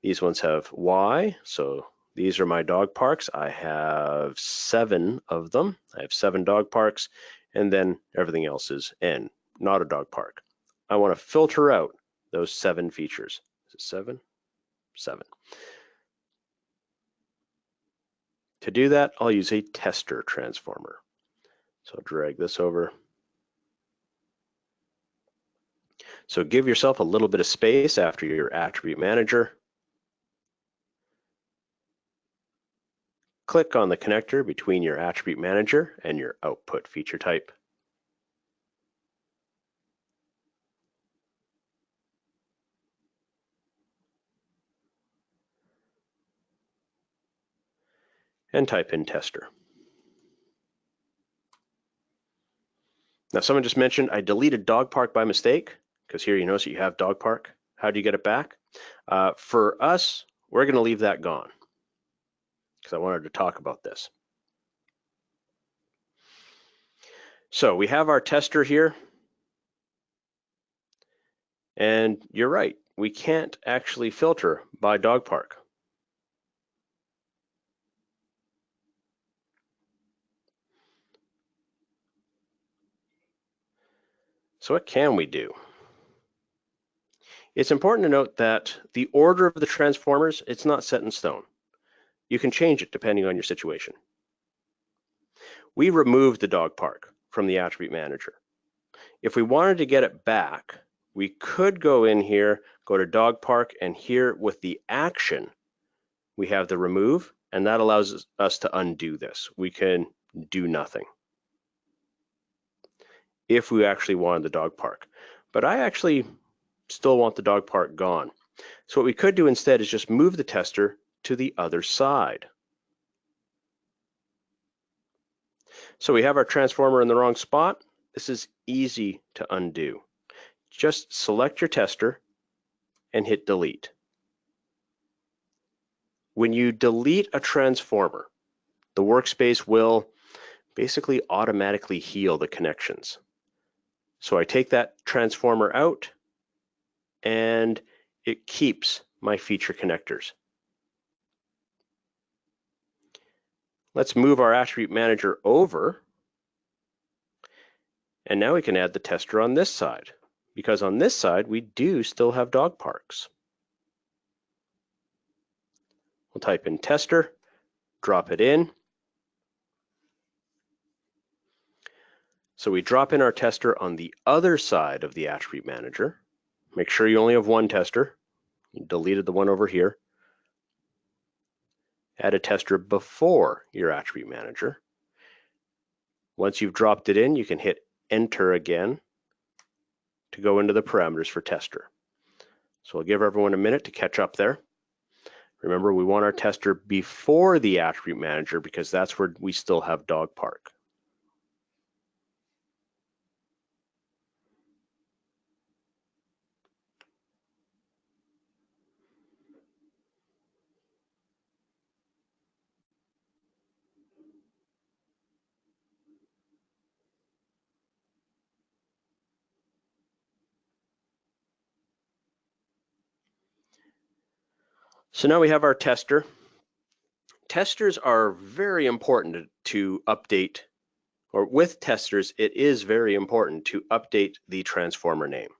These ones have Y, so these are my dog parks. I have 7 of them. I have 7 dog parks, and then everything else is N, not a dog park. I want to filter out those 7 features. Is it 7? 7. To do that, I'll use a tester transformer. So I'll drag this over. So give yourself a little bit of space after your attribute manager. Click on the connector between your attribute manager and your output feature type. And type in tester. Now, someone just mentioned I deleted dog park by mistake, because here you notice that you have dog park. How do you get it back? For us, we're going to leave that gone because I wanted to talk about this. So we have our tester here, and you're right, we can't actually filter by dog park. So what can we do? It's important to note that the order of the transformers, it's not set in stone. You can change it depending on your situation. We removed the dog park from the attribute manager. If we wanted to get it back, we could go in here, go to dog park, and here with the action, we have the remove, and that allows us to undo this. We can do nothing if we actually wanted the dog park. But I actually still want the dog park gone. So what we could do instead is just move the tester to the other side. So we have our transformer in the wrong spot. This is easy to undo. Just select your tester and hit delete. When you delete a transformer, the workspace will basically automatically heal the connections. So I take that transformer out and it keeps my feature connectors. Let's move our attribute manager over, and now we can add the tester on this side, because on this side we do still have dog parks. We'll type in tester, drop it in. So we drop in our tester on the other side of the attribute manager. Make sure you only have one tester. You deleted the one over here. Add a tester before your attribute manager. Once you've dropped it in, you can hit enter again to go into the parameters for tester. So I'll give everyone a minute to catch up there. Remember, we want our tester before the attribute manager because that's where we still have dog park. So now we have our tester. Testers are very important to update, or with testers, it is very important to update the transformer name.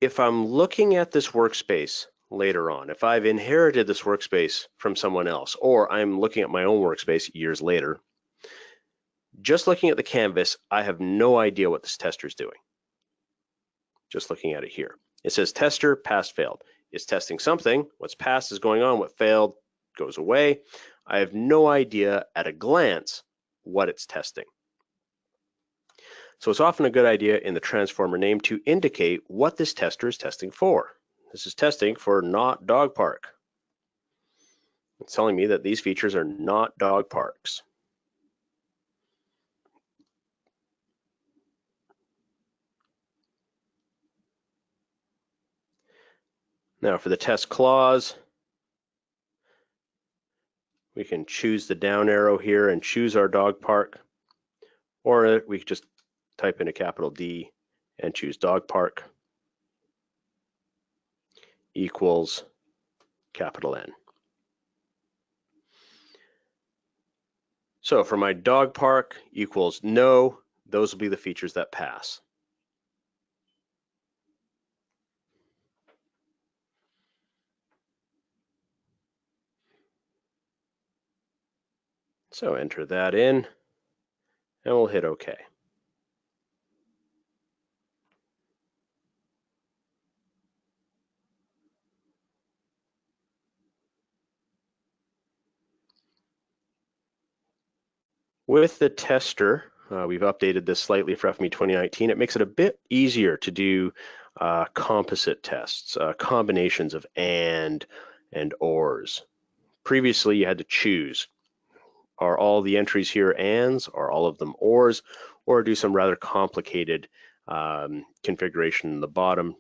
If I'm looking at this workspace later on, if I've inherited this workspace from someone else, or I'm looking at my own workspace years later, Just looking at the canvas, I have no idea what this tester is doing. Just looking at it here. It says tester, passed, failed. It's testing something. What's passed is going on. What failed goes away. I have no idea at a glance what it's testing. So it's often a good idea in the transformer name to indicate what this tester is testing for. This is testing for not dog park. It's telling me that these features are not dog parks. Now for the test clause, we can choose the down arrow here and choose our dog park, or we could just type in a capital D and choose dog park equals capital N. So for my dog park equals no, those will be the features that pass. So enter that in, and we'll hit OK. With the tester, we've updated this slightly for FME 2019. It makes it a bit easier to do composite tests, combinations of and ors. Previously, you had to choose. Are all the entries here ands? Are all of them ors? Or do some rather complicated configuration in the bottom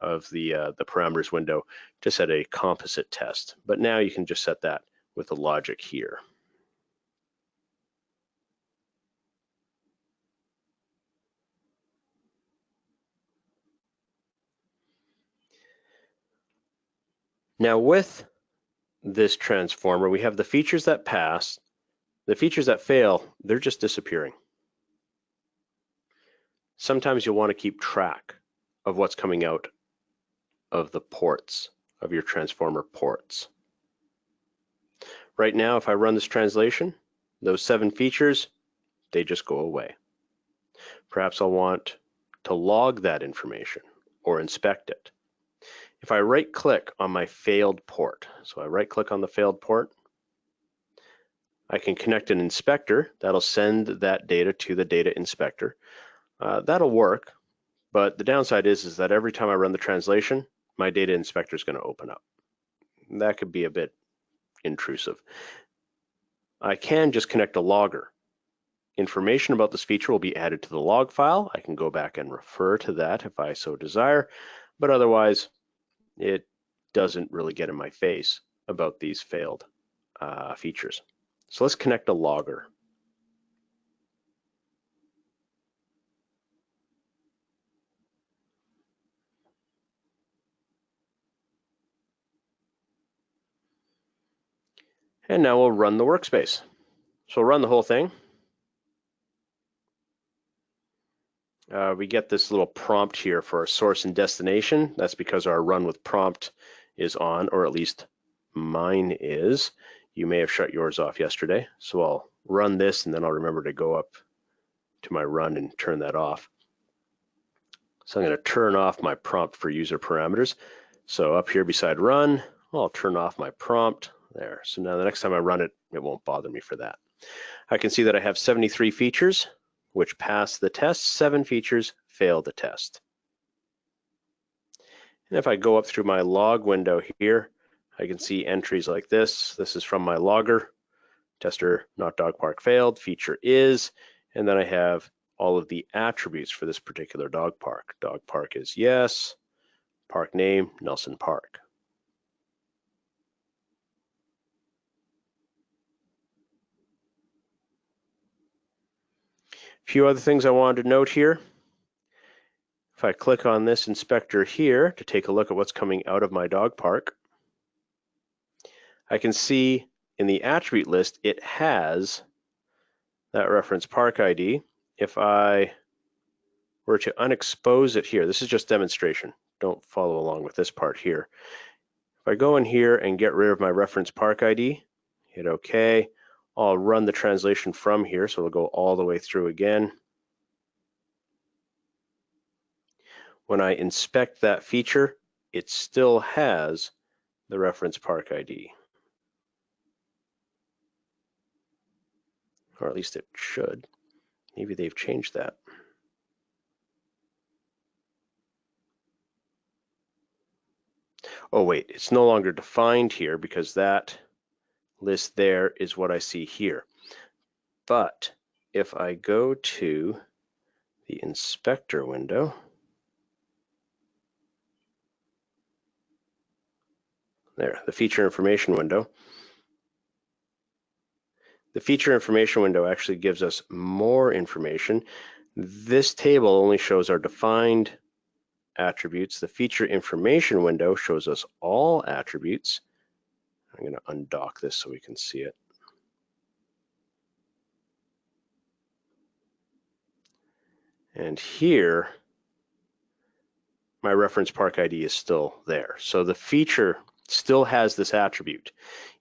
of the parameters window to set a composite test. But now you can just set that with the logic here. Now with this transformer, we have the features that pass. The features that fail, they're just disappearing. Sometimes you'll want to keep track of what's coming out of the ports, of your transformer ports. Right now, if I run this translation, those 7 features, they just go away. Perhaps I'll want to log that information or inspect it. If I right-click on my failed port, so I right-click on the failed port, I can connect an inspector. That'll send that data to the data inspector. That'll work, but the downside is that every time I run the translation, my data inspector is going to open up. That could be a bit intrusive. I can just connect a logger. Information about this feature will be added to the log file. I can go back and refer to that if I so desire, but otherwise it doesn't really get in my face about these failed features. So let's connect a logger. And now we'll run the workspace. So we'll run the whole thing. We get this little prompt here for our source and destination. That's because our run with prompt is on, or at least mine is. You may have shut yours off yesterday. So I'll run this and then I'll remember to go up to my run and turn that off. So I'm going to turn off my prompt for user parameters. So up here beside run, I'll turn off my prompt there. So now the next time I run it, it won't bother me for that. I can see that I have 73 features which pass the test. 7 features fail the test. And if I go up through my log window here, I can see entries like this. This is from my logger. Tester not dog park failed, feature is, and then I have all of the attributes for this particular dog park. Dog park is yes, park name, Nelson Park. A few other things I wanted to note here. If I click on this inspector here to take a look at what's coming out of my dog park, I can see in the attribute list it has that reference park ID. If I were to unexpose it here, this is just demonstration, don't follow along with this part here. If I go in here and get rid of my reference park ID, hit OK, I'll run the translation from here, so it'll go all the way through again. When I inspect that feature, it still has the reference park ID. Or at least it should. Maybe they've changed that. Oh wait, it's no longer defined here because that list there is what I see here. But if I go to the inspector window, there, the feature information window. The feature information window actually gives us more information. This table only shows our defined attributes. The feature information window shows us all attributes. I'm going to undock this so we can see it. And here, my reference park ID is still there. So the feature still has this attribute.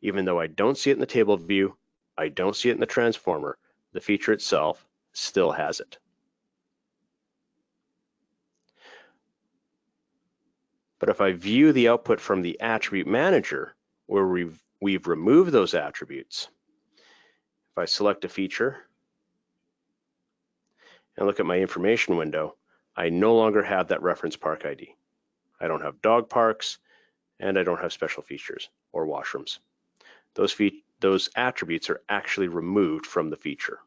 Even though I don't see it in the table view, I don't see it in the transformer, the feature itself still has it. But if I view the output from the attribute manager, where we've removed those attributes, if I select a feature and look at my information window, I no longer have that reference park ID. I don't have dog parks, and I don't have special features or washrooms. Those attributes are actually removed from the feature.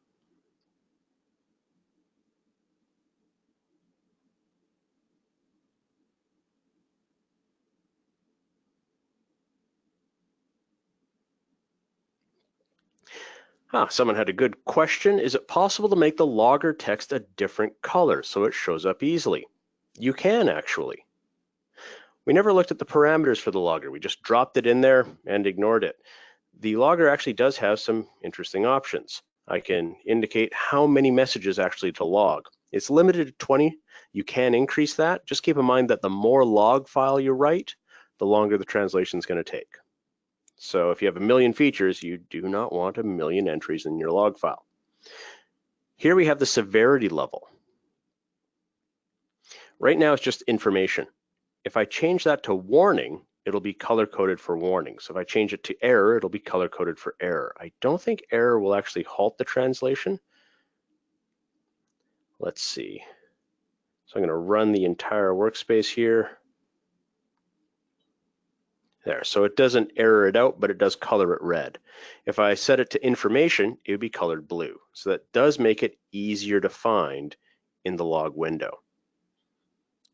Someone had a good question. Is it possible to make the logger text a different color so it shows up easily? You can actually. We never looked at the parameters for the logger. We just dropped it in there and ignored it. The logger actually does have some interesting options. I can indicate how many messages actually to log. It's limited to 20. You can increase that. Just keep in mind that the more log file you write, the longer the translation is going to take. So if you have 1,000,000 features, you do not want 1,000,000 entries in your log file. Here we have the severity level. Right now it's just information. If I change that to warning, it'll be color-coded for warning. So if I change it to error, it'll be color-coded for error. I don't think error will actually halt the translation. Let's see. So I'm going to run the entire workspace here. There, so it doesn't error it out, but it does color it red. If I set it to information, it would be colored blue. So that does make it easier to find in the log window.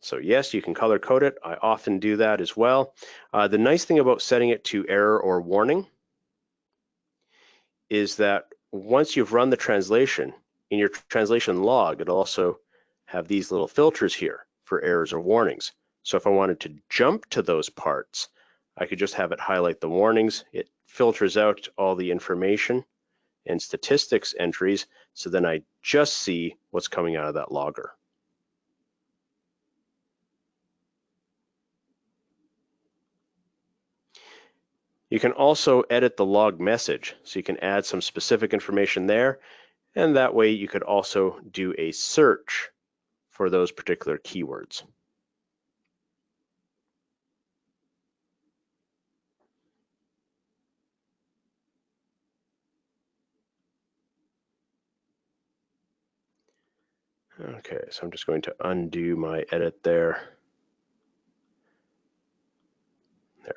So yes, you can color code it. I often do that as well. The nice thing about setting it to error or warning is that once you've run the translation, in your translation log, it'll also have these little filters here for errors or warnings. So if I wanted to jump to those parts, I could just have it highlight the warnings. It filters out all the information and statistics entries, so then I just see what's coming out of that logger. You can also edit the log message, so you can add some specific information there, and that way you could also do a search for those particular keywords. Okay, so I'm just going to undo my edit there. There.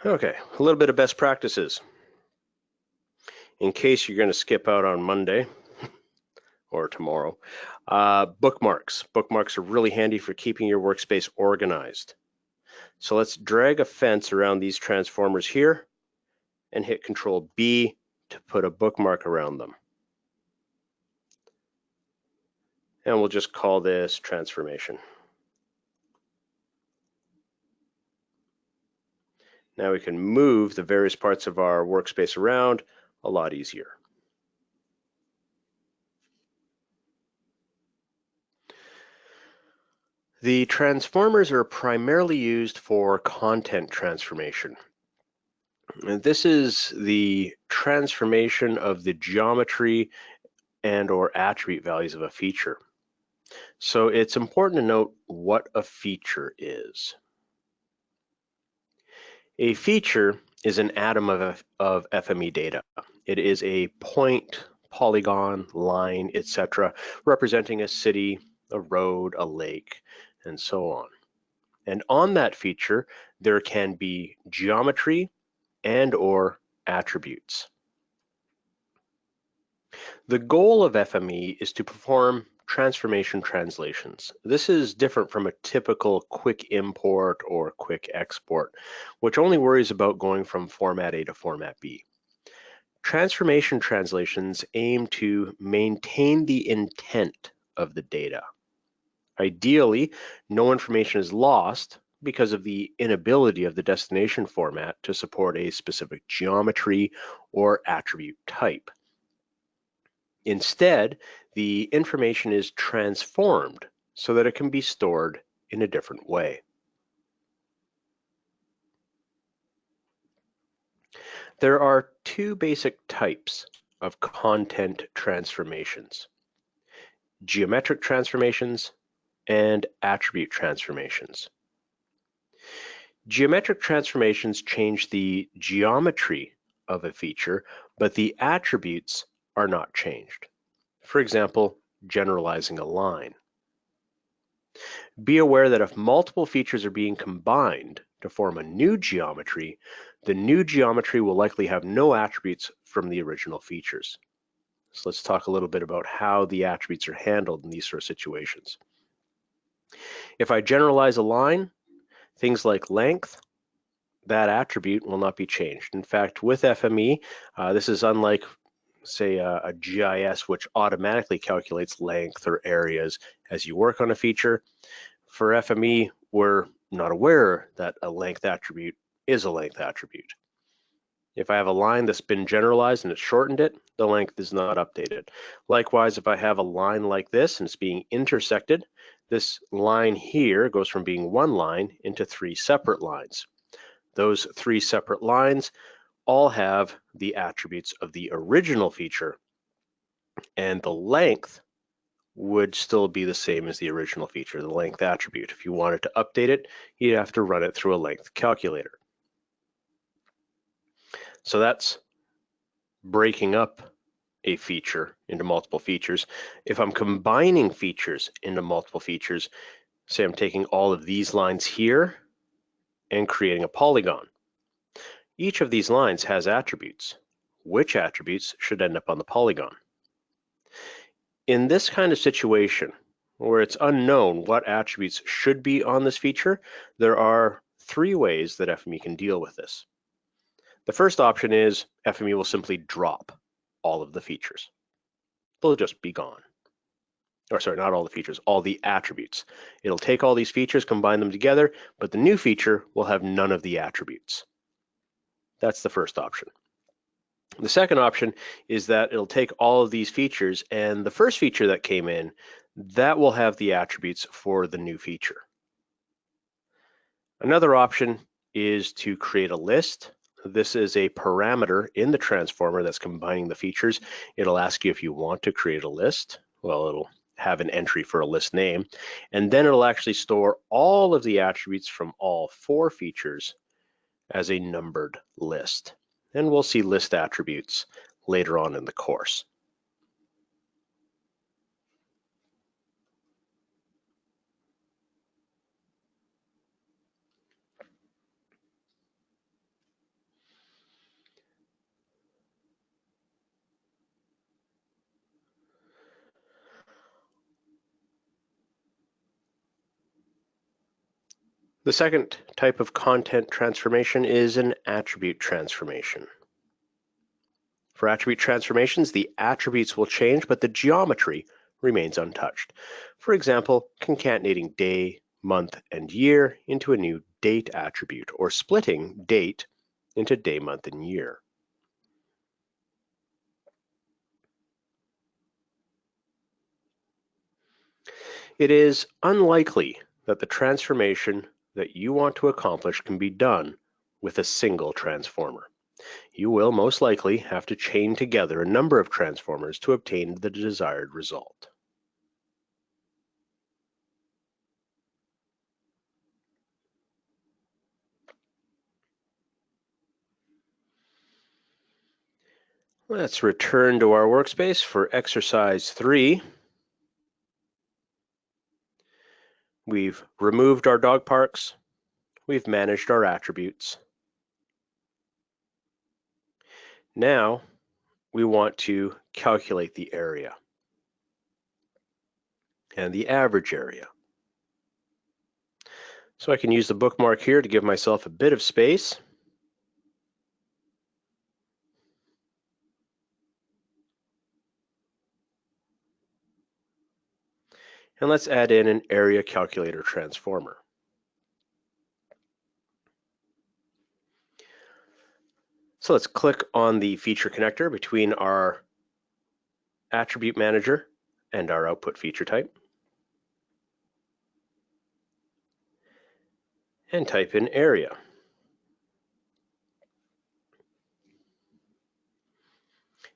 Okay, a little bit of best practices. In case you're going to skip out on Monday or tomorrow, bookmarks. Bookmarks are really handy for keeping your workspace organized. So let's drag a fence around these transformers here and hit Control B to put a bookmark around them. and we'll just call this transformation. Now we can move the various parts of our workspace around a lot easier. The transformers are primarily used for content transformation. And this is the transformation of the geometry and or attribute values of a feature. So it's important to note what a feature is. A feature is an atom of FME data. It is a point, polygon, line, etc., representing a city, a road, a lake, and so on. And on that feature, there can be geometry and or attributes. The goal of FME is to perform transformation translations. This is different from a typical quick import or quick export, which only worries about going from format A to format B. Transformation translations aim to maintain the intent of the data. Ideally, no information is lost because of the inability of the destination format to support a specific geometry or attribute type. Instead, the information is transformed so that it can be stored in a different way. There are two basic types of content transformations: geometric transformations and attribute transformations. Geometric transformations change the geometry of a feature, but the attributes are not changed. For example, generalizing a line. Be aware that if multiple features are being combined to form a new geometry, the new geometry will likely have no attributes from the original features. So let's talk a little bit about how the attributes are handled in these sort of situations. If I generalize a line, things like length, that attribute will not be changed. In fact, with FME, this is unlike, say, a GIS, which automatically calculates length or areas as you work on a feature. For FME, we're not aware that a length attribute is a length attribute. If I have a line that's been generalized and it's shortened it, the length is not updated. Likewise, if I have a line like this and it's being intersected, this line here goes from being one line into three separate lines. Those three separate lines all have the attributes of the original feature, and the length would still be the same as the original feature, the length attribute. If you wanted to update it, you'd have to run it through a length calculator. So that's breaking up a feature into multiple features. If I'm combining features into multiple features, say I'm taking all of these lines here and creating a polygon. Each of these lines has attributes. Which attributes should end up on the polygon? In this kind of situation, where it's unknown what attributes should be on this feature, there are three ways that FME can deal with this. The first option is FME will simply drop all of the features. They'll just be gone. Or sorry, not all the features, all the attributes. It'll take all these features, combine them together, but the new feature will have none of the attributes. That's the first option. The second option is that it'll take all of these features, and the first feature that came in, that will have the attributes for the new feature. Another option is to create a list. This is a parameter in the transformer that's combining the features. It'll ask you if you want to create a list. Well, it'll have an entry for a list name, and then it'll actually store all of the attributes from all four features as a numbered list. And we'll see list attributes later on in the course. The second type of content transformation is an attribute transformation. For attribute transformations, the attributes will change, but the geometry remains untouched. For example, concatenating day, month, and year into a new date attribute, or splitting date into day, month, and year. It is unlikely that the transformation that you want to accomplish can be done with a single transformer. You will most likely have to chain together a number of transformers to obtain the desired result. Let's return to our workspace for exercise 3. We've removed our dog parks. We've managed our attributes. Now we want to calculate the area and the average area. So I can use the bookmark here to give myself a bit of space. And let's add in an area calculator transformer. So let's click on the feature connector between our attribute manager and our output feature type, and type in area.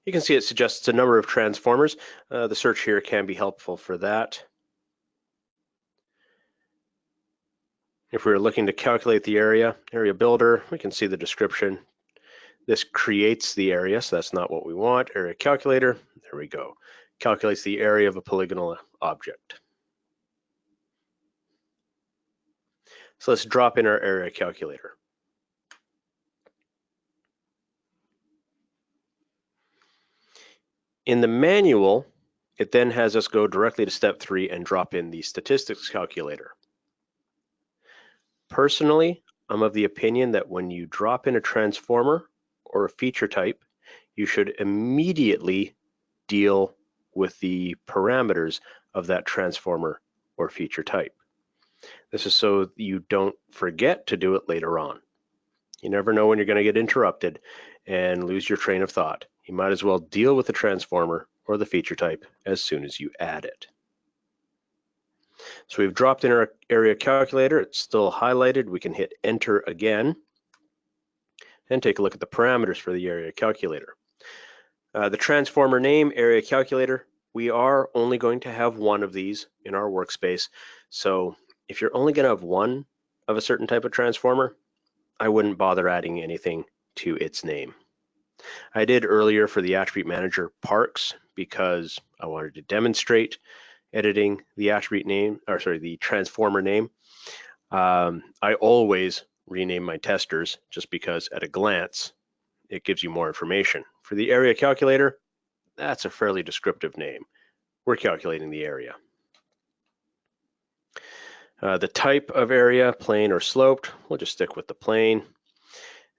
You can see it suggests a number of transformers. The search here can be helpful for that. If we were looking to calculate the area builder, we can see the description. This creates the area, so that's not what we want. Area calculator, there we go. Calculates the area of a polygonal object. So let's drop in our area calculator. In the manual, it then has us go directly to step 3 and drop in the statistics calculator. Personally, I'm of the opinion that when you drop in a transformer or a feature type, you should immediately deal with the parameters of that transformer or feature type. This is so you don't forget to do it later on. You never know when you're going to get interrupted and lose your train of thought. You might as well deal with the transformer or the feature type as soon as you add it. So we've dropped in our area calculator. It's still highlighted. We can hit enter again and take a look at the parameters for the area calculator. The transformer name, area calculator, we are only going to have one of these in our workspace. So if you're only going to have one of a certain type of transformer, I wouldn't bother adding anything to its name. I did earlier for the attribute manager parks because I wanted to demonstrate editing the attribute name, or sorry, the transformer name. I always rename my testers just because at a glance, it gives you more information. For the area calculator, that's a fairly descriptive name. We're calculating the area. The type of area, plane or sloped, we'll just stick with the plane.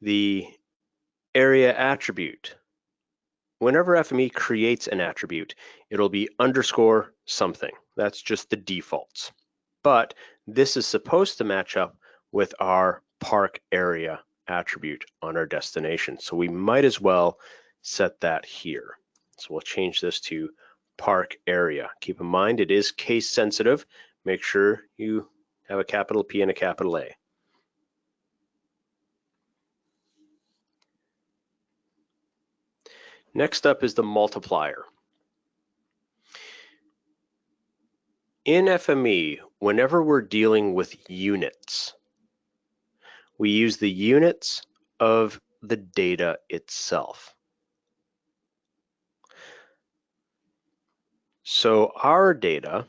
The area attribute. Whenever FME creates an attribute, it'll be underscore something. That's just the defaults. But this is supposed to match up with our park area attribute on our destination. So we might as well set that here. So we'll change this to park area. Keep in mind it is case sensitive. Make sure you have a capital P and a capital A. Next up is the multiplier. In FME, whenever we're dealing with units, we use the units of the data itself. So our data,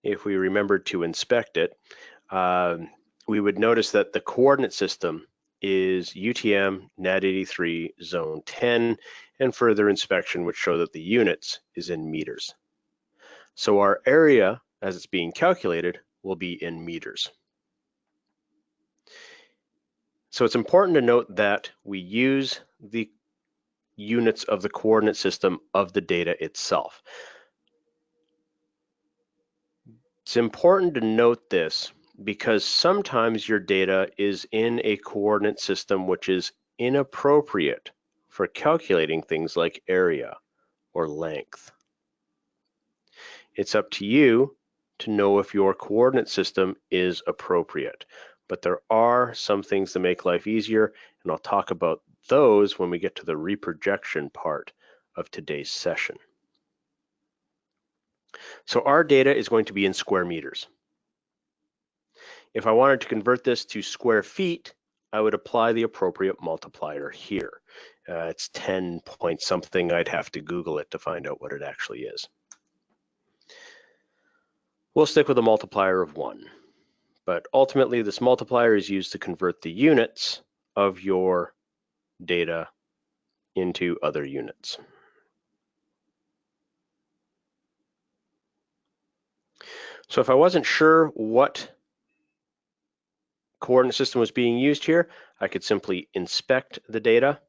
if we remember to inspect it, we would notice that the coordinate system is UTM, NAD83, zone 10, and further inspection would show that the units is in meters. So our area, as it's being calculated, will be in meters. So it's important to note that we use the units of the coordinate system of the data itself. It's important to note this because sometimes your data is in a coordinate system which is inappropriate for calculating things like area or length. It's up to you to know if your coordinate system is appropriate. But there are some things that make life easier, and I'll talk about those when we get to the reprojection part of today's session. So our data is going to be in square meters. If I wanted to convert this to square feet, I would apply the appropriate multiplier here. It's 10 point something. I'd have to Google it to find out what it actually is. We'll stick with a multiplier of 1. But ultimately, this multiplier is used to convert the units of your data into other units. So if I wasn't sure what coordinate system was being used here, I could simply inspect the data.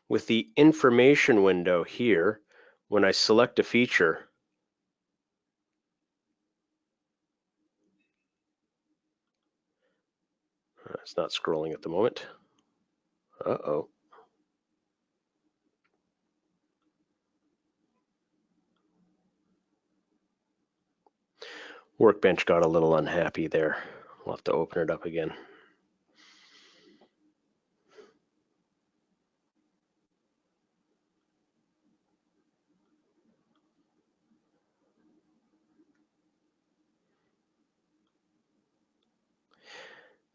With the information window here, when I select a feature, it's not scrolling at the moment. Uh-oh. Workbench got a little unhappy there. We'll have to open it up again.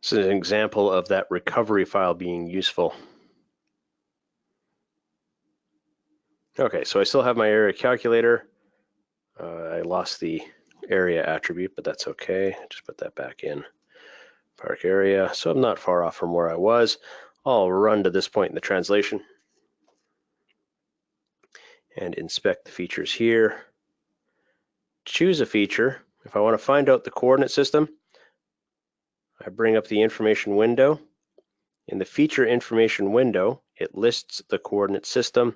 This is an example of that recovery file being useful. Okay, so I still have my area calculator. I lost the area attribute, but that's okay. Just put that back in. Park area, so I'm not far off from where I was. I'll run to this point in the translation and inspect the features here. Choose a feature. If I want to find out the coordinate system, I bring up the information window. In the feature information window, it lists the coordinate system.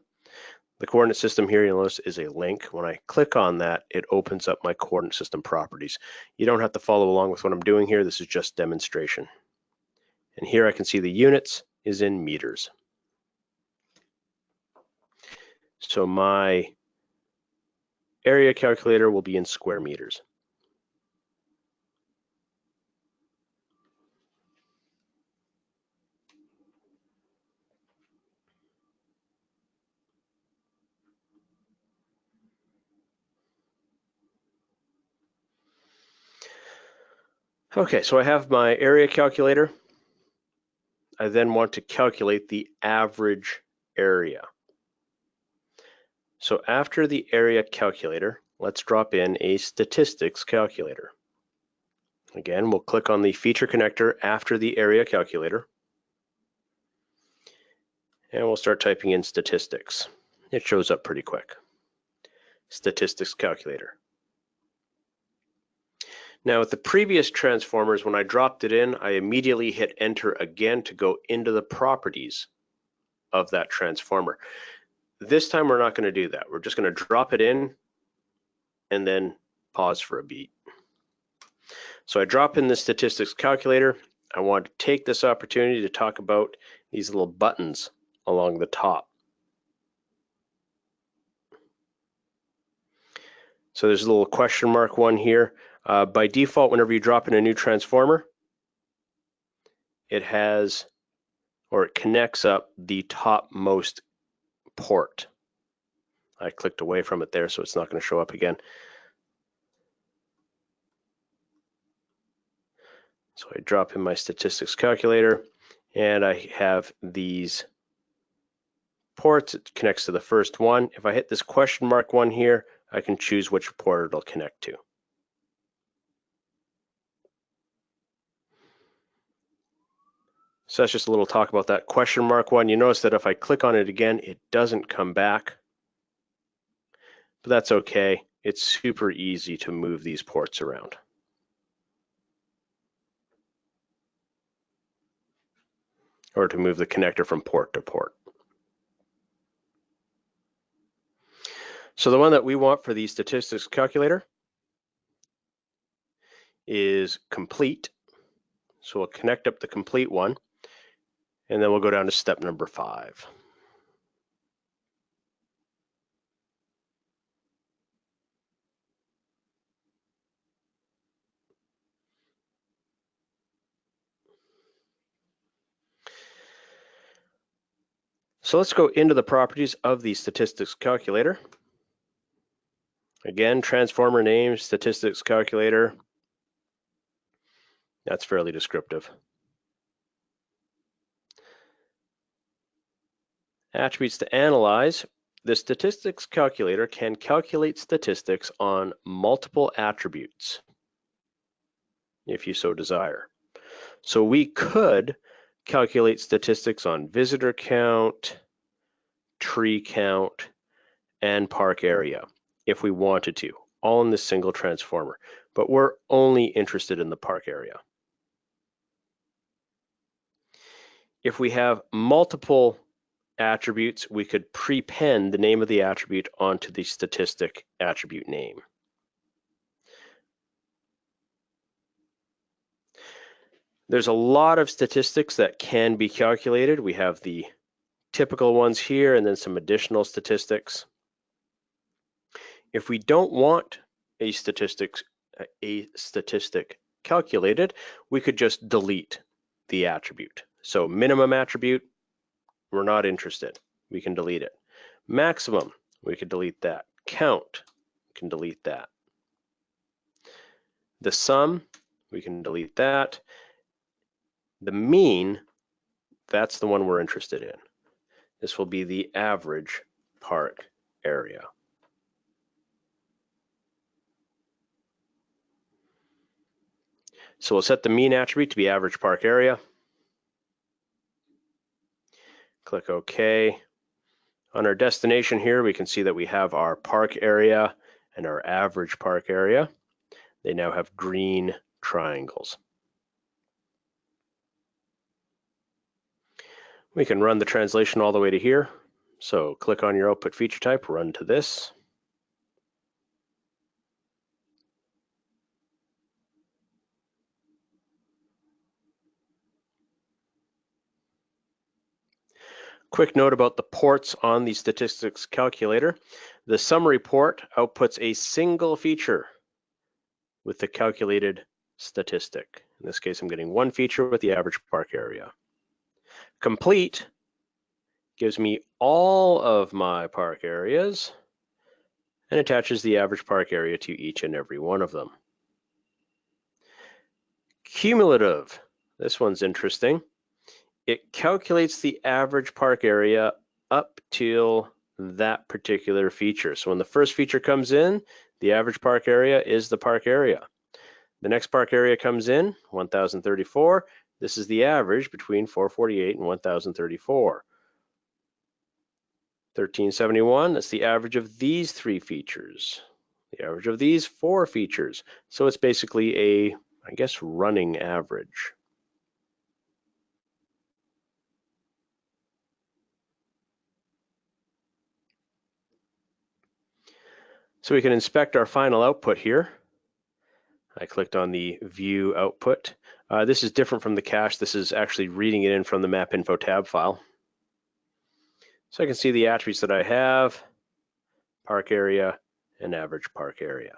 The coordinate system here, you'll notice, is a link. When I click on that, it opens up my coordinate system properties. You don't have to follow along with what I'm doing here. This is just demonstration. And here I can see the units is in meters. So my area calculator will be in square meters. Okay, so I have my area calculator. I then want to calculate the average area. So after the area calculator, let's drop in a statistics calculator. Again, we'll click on the feature connector after the area calculator. And we'll start typing in statistics. It shows up pretty quick. Statistics calculator. Now with the previous transformers, when I dropped it in, I immediately hit enter again to go into the properties of that transformer. This time we're not going to do that. We're just going to drop it in and then pause for a beat. So I drop in the statistics calculator. I want to take this opportunity to talk about these little buttons along the top. So there's a little question mark one here. By default, whenever you drop in a new transformer, it has, or it connects up the topmost port. I clicked away from it there, so it's not going to show up again. So I drop in my statistics calculator, and I have these ports. It connects to the first one. If I hit this question mark one here, I can choose which port it'll connect to. So that's just a little talk about that question mark one. You notice that if I click on it again, it doesn't come back. But that's okay. It's super easy to move these ports around. Or to move the connector from port to port. So the one that we want for the statistics calculator is complete. So we'll connect up the complete one, and then we'll go down to step number 5. So let's go into the properties of the statistics calculator. Again, transformer name, statistics calculator. That's fairly descriptive. Attributes to analyze. The statistics calculator can calculate statistics on multiple attributes, if you so desire. So we could calculate statistics on visitor count, tree count, and park area if we wanted to, all in this single transformer. But we're only interested in the park area. If we have multiple attributes, we could prepend the name of the attribute onto the statistic attribute name. There's a lot of statistics that can be calculated. We have the typical ones here and then some additional statistics. If we don't want a statistic calculated, we could just delete the attribute. So minimum attribute, we're not interested. We can delete it. Maximum, we could delete that. Count, we can delete that. The sum, we can delete that. The mean, that's the one we're interested in. This will be the average park area. So we'll set the mean attribute to be average park area. Click OK. On our destination here, we can see that we have our park area and our average park area. They now have green triangles. We can run the translation all the way to here. So click on your output feature type, run to this. Quick note about the ports on the statistics calculator. The summary port outputs a single feature with the calculated statistic. In this case, I'm getting one feature with the average park area. Complete gives me all of my park areas and attaches the average park area to each and every one of them. Cumulative, this one's interesting. It calculates the average park area up till that particular feature. So when the first feature comes in, the average park area is the park area. The next park area comes in, 1,034. This is the average between 448 and 1,034. 1,371, that's the average of these 3 features. The average of these 4 features. So it's basically a, I guess, running average. So we can inspect our final output here. I clicked on the view output. This is different from the cache. This is actually reading it in from the map info tab file. So I can see the attributes that I have, park area and average park area.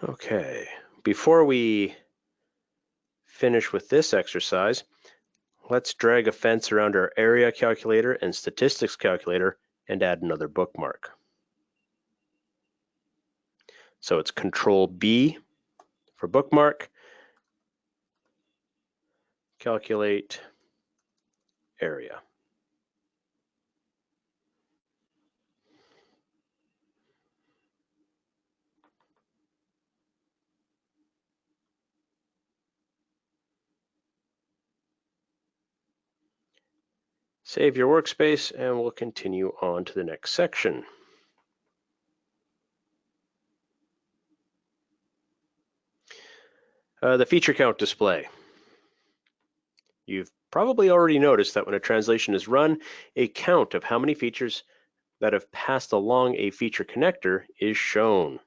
Okay, before we finish with this exercise, let's drag a fence around our area calculator and statistics calculator and add another bookmark. So it's Control B for bookmark, calculate area. Save your workspace and we'll continue on to the next section. The feature count display. You've probably already noticed that when a translation is run, a count of how many features that have passed along a feature connector is shown.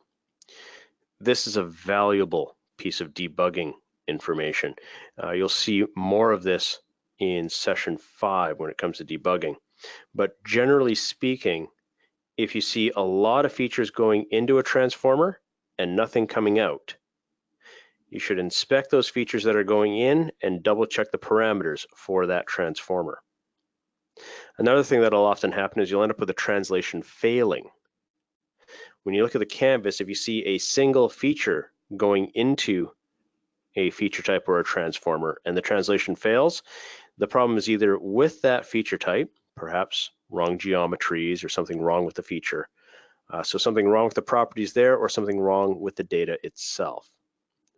This is a valuable piece of debugging information. You'll see more of this in session 5 when it comes to debugging. But generally speaking, if you see a lot of features going into a transformer and nothing coming out, you should inspect those features that are going in and double check the parameters for that transformer. Another thing that'll often happen is you'll end up with a translation failing. When you look at the canvas, if you see a single feature going into a feature type or a transformer and the translation fails, the problem is either with that feature type, perhaps wrong geometries or something wrong with the feature. So something wrong with the properties there or something wrong with the data itself.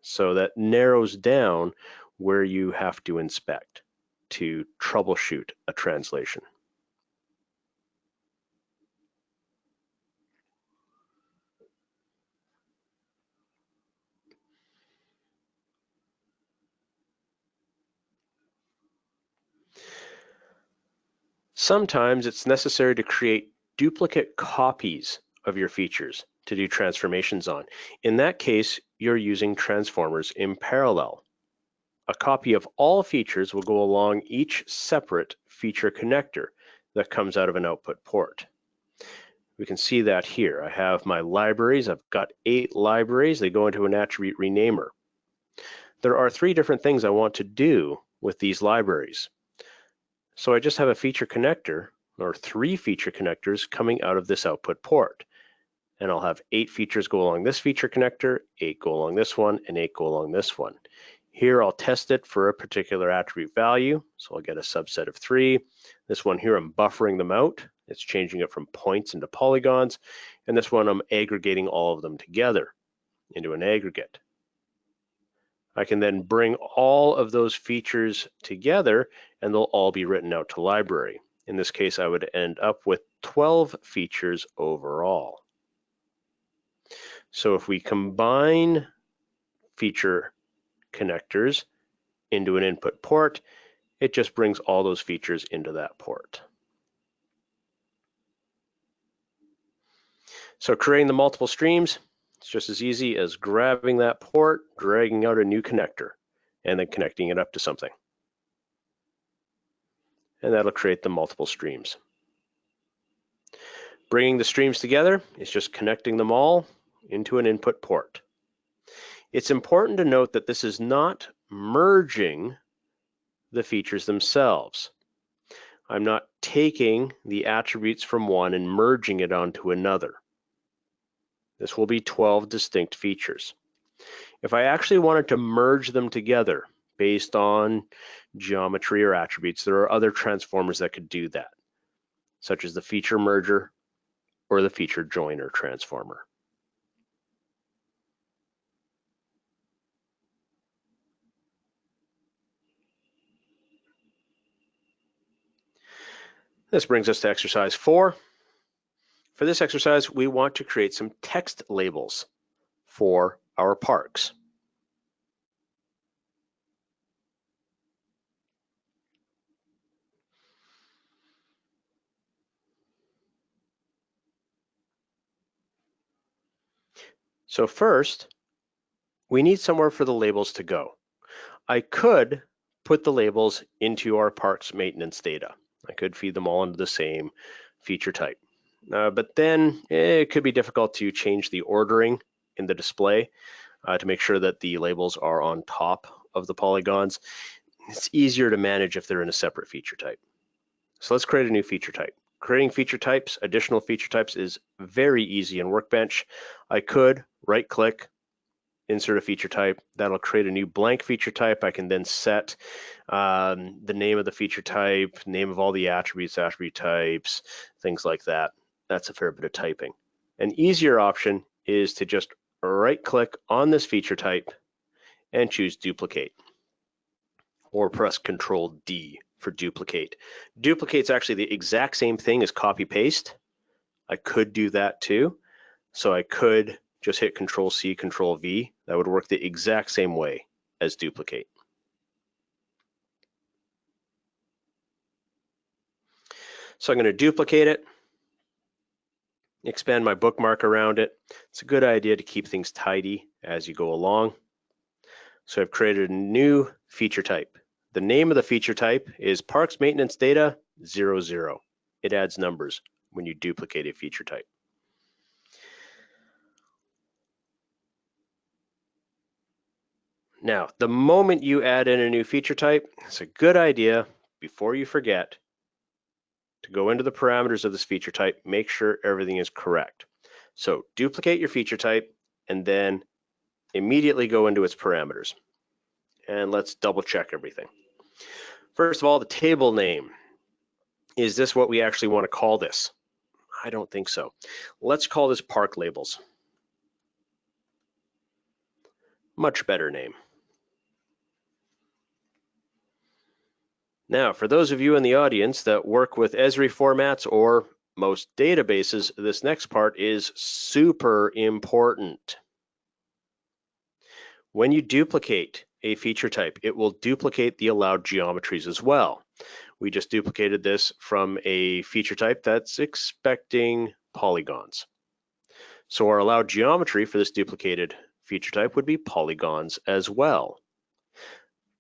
So that narrows down where you have to inspect to troubleshoot a translation. Sometimes it's necessary to create duplicate copies of your features to do transformations on. In that case, you're using transformers in parallel. A copy of all features will go along each separate feature connector that comes out of an output port. We can see that here. I have my libraries. I've got 8 libraries. They go into an attribute renamer. There are 3 different things I want to do with these libraries. So I just have a feature connector, or 3 feature connectors coming out of this output port. And I'll have 8 features go along this feature connector, 8 go along this one, and 8 go along this one. Here I'll test it for a particular attribute value, so I'll get a subset of 3. This one here, I'm buffering them out. It's changing it from points into polygons. And this one, I'm aggregating all of them together into an aggregate. I can then bring all of those features together and they'll all be written out to library. In this case, I would end up with 12 features overall. So if we combine feature connectors into an input port, it just brings all those features into that port. So creating the multiple streams, it's just as easy as grabbing that port, dragging out a new connector, and then connecting it up to something. And that'll create the multiple streams. Bringing the streams together is just connecting them all into an input port. It's important to note that this is not merging the features themselves. I'm not taking the attributes from one and merging it onto another. This will be 12 distinct features. If I actually wanted to merge them together based on geometry or attributes, there are other transformers that could do that, such as the feature merger or the feature joiner transformer. This brings us to exercise 4. For this exercise, we want to create some text labels for our parks. So first, we need somewhere for the labels to go. I could put the labels into our parks maintenance data. I could feed them all into the same feature type. But then it could be difficult to change the ordering in the display to make sure that the labels are on top of the polygons. It's easier to manage if they're in a separate feature type. So let's create a new feature type. Creating feature types, additional feature types, is very easy in Workbench. I could right-click, insert a feature type. That'll create a new blank feature type. I can then set the name of the feature type, name of all the attributes, attribute types, things like that. That's a fair bit of typing. An easier option is to just right-click on this feature type and choose duplicate, or press Control D for duplicate. Duplicate's actually the exact same thing as copy paste. I could do that too. So I could just hit Control C, Control V. That would work the exact same way as duplicate. So I'm going to duplicate it, expand my bookmark around it. It's a good idea to keep things tidy as you go along. So I've created a new feature type. The name of the feature type is Parks Maintenance Data 00. It adds numbers when you duplicate a feature type. Now, the moment you add in a new feature type, it's a good idea, before you forget, to go into the parameters of this feature type, make sure everything is correct. So duplicate your feature type and then immediately go into its parameters. And let's double check everything. First of all, the table name. Is this what we actually want to call this? I don't think so. Let's call this park labels. Much better name. Now, for those of you in the audience that work with Esri formats or most databases, this next part is super important. When you duplicate a feature type, it will duplicate the allowed geometries as well. We just duplicated this from a feature type that's expecting polygons. So our allowed geometry for this duplicated feature type would be polygons as well.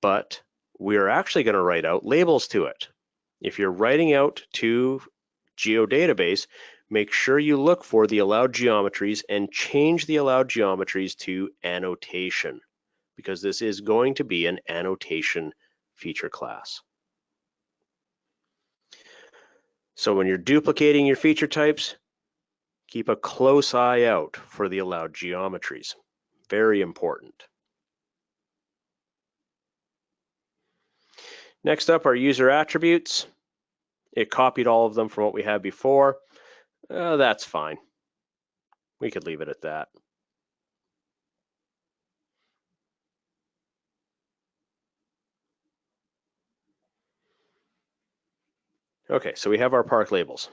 But we're actually going to write out labels to it. If you're writing out to GeoDatabase, make sure you look for the allowed geometries and change the allowed geometries to annotation, because this is going to be an annotation feature class. So when you're duplicating your feature types, keep a close eye out for the allowed geometries. Very important. Next up are user attributes. It copied all of them from what we had before. That's fine. We could leave it at that. Okay, so we have our park labels.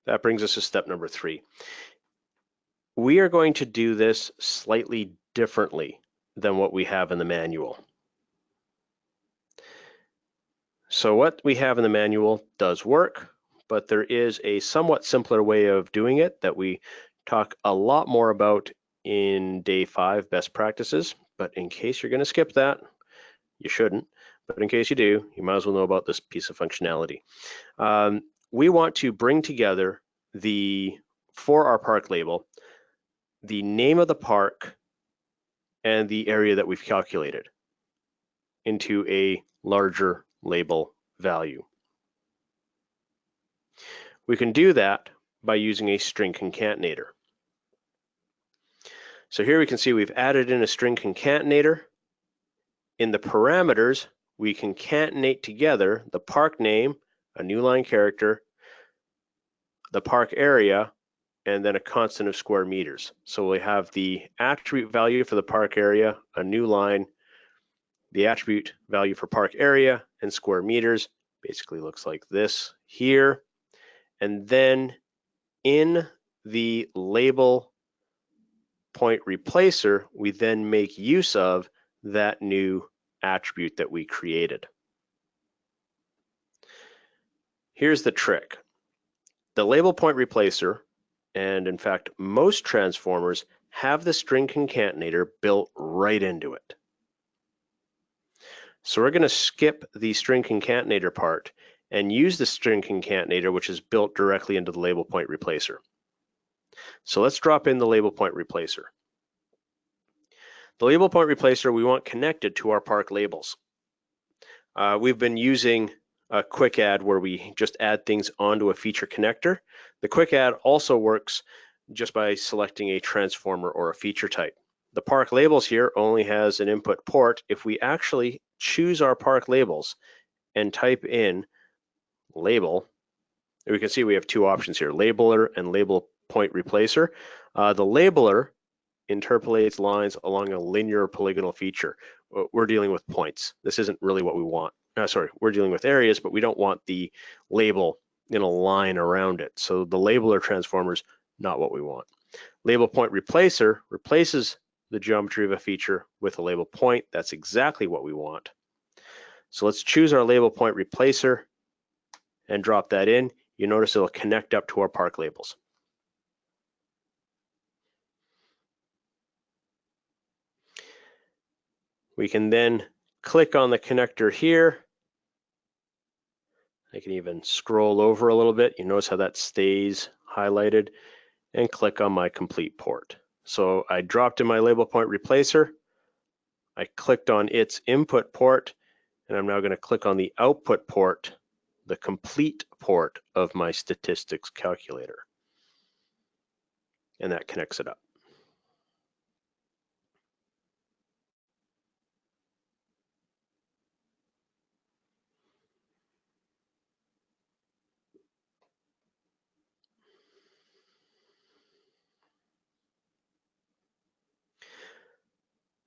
That brings us to step number 3. We are going to do this slightly differently than what we have in the manual. So what we have in the manual does work, but there is a somewhat simpler way of doing it that we talk a lot more about in day 5 best practices. But in case you're going to skip that, you shouldn't. But in case you do, you might as well know about this piece of functionality. We want to bring together for our park label, the name of the park and the area that we've calculated into a larger label value. We can do that by using a string concatenator. So here we can see we've added in a string concatenator. In the parameters, we concatenate together the park name, a new line character, the park area, and then a constant of square meters. So we have the attribute value for the park area, a new line, the attribute value for park area and square meters. Basically looks like this here. And then in the label point replacer, we then make use of that new attribute that we created. Here's the trick. The label point replacer, and in fact most transformers, have the string concatenator built right into it. So we're going to skip the string concatenator part and use the string concatenator, which is built directly into the label point replacer. So let's drop in the label point replacer. The label point replacer we want connected to our park labels. We've been using a quick add where we just add things onto a feature connector. The quick add also works just by selecting a transformer or a feature type. The park labels here only has an input port. If we actually choose our park labels and type in label, we can see we have 2 options here, labeler and label point replacer. The labeler interpolates lines along a linear polygonal feature. We're dealing with points. This isn't really what we want. We're dealing with areas, but we don't want the label in a line around it. So the labeler transformer is not what we want. Label point replacer replaces the geometry of a feature with a label point. That's exactly what we want. So let's choose our label point replacer and drop that in. You notice it'll connect up to our park labels. We can then click on the connector here. I can even scroll over a little bit. You notice how that stays highlighted, and click on my complete port. So I dropped in my label point replacer. I clicked on its input port, and I'm now going to click on the output port, the complete port of my statistics calculator. And that connects it up.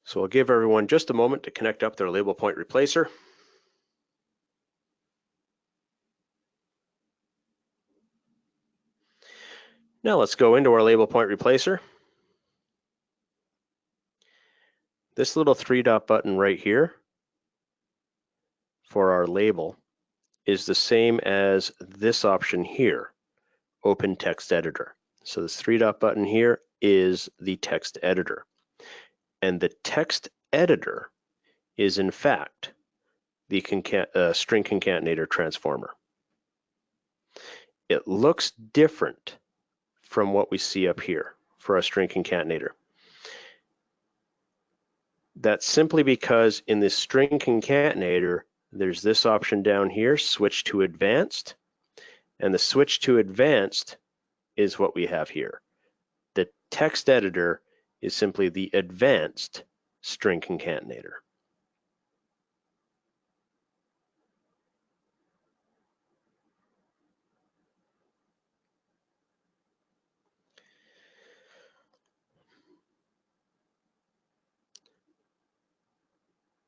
So I'll give everyone just a moment to connect up their label point replacer. Now let's go into our label point replacer. This little 3-dot button right here for our label is the same as this option here, Open Text Editor. So this 3-dot button here is the text editor. And the text editor is in fact the string concatenator transformer. It looks different from what we see up here for a string concatenator. That's simply because in this string concatenator, there's this option down here, switch to advanced, and the switch to advanced is what we have here. The text editor is simply the advanced string concatenator.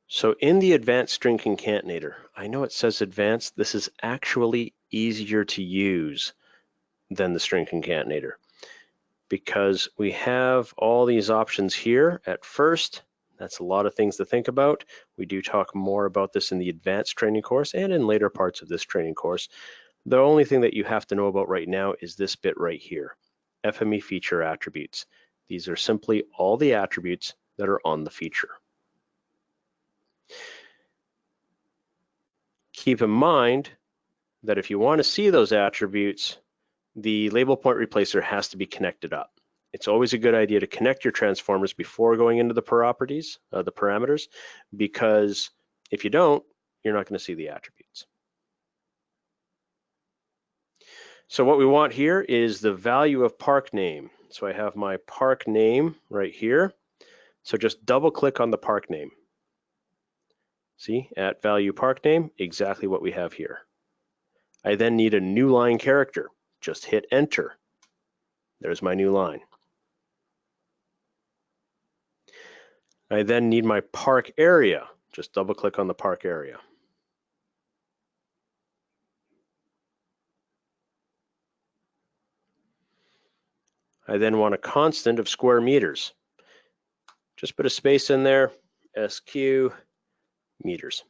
So in the advanced string concatenator, I know it says advanced, this is actually easier to use than the string concatenator because we have all these options here at first. That's a lot of things to think about. We do talk more about this in the advanced training course and in later parts of this training course. The only thing that you have to know about right now is this bit right here, FME feature attributes. These are simply all the attributes that are on the feature. Keep in mind that if you want to see those attributes, the label point replacer has to be connected up. It's always a good idea to connect your transformers before going into the properties, the parameters, because if you don't, you're not going to see the attributes. So what we want here is the value of park name. So I have my park name right here. So just double click on the park name. See, at value park name, exactly what we have here. I then need a new line character. Just hit enter. There's my new line. I then need my park area. Just double click on the park area. I then want a constant of square meters. Just put a space in there, SQ meters.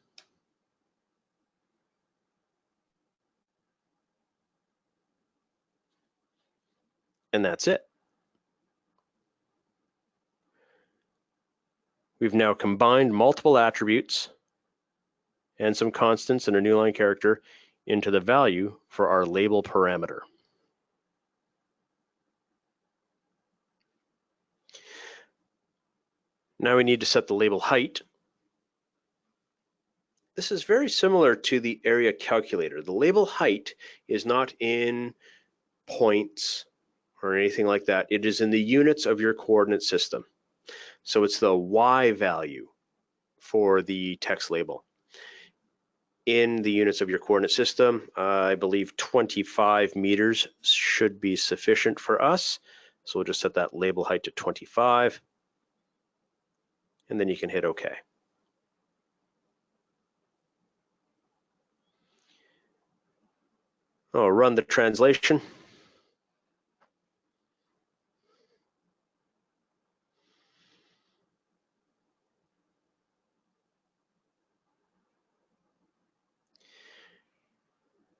And that's it. We've now combined multiple attributes and some constants and a new line character into the value for our label parameter. Now we need to set the label height. This is very similar to the area calculator. The label height is not in points or anything like that. It is in the units of your coordinate system. So it's the Y value for the text label. In the units of your coordinate system, I believe 25 meters should be sufficient for us. So we'll just set that label height to 25, and then you can hit OK. I'll run the translation.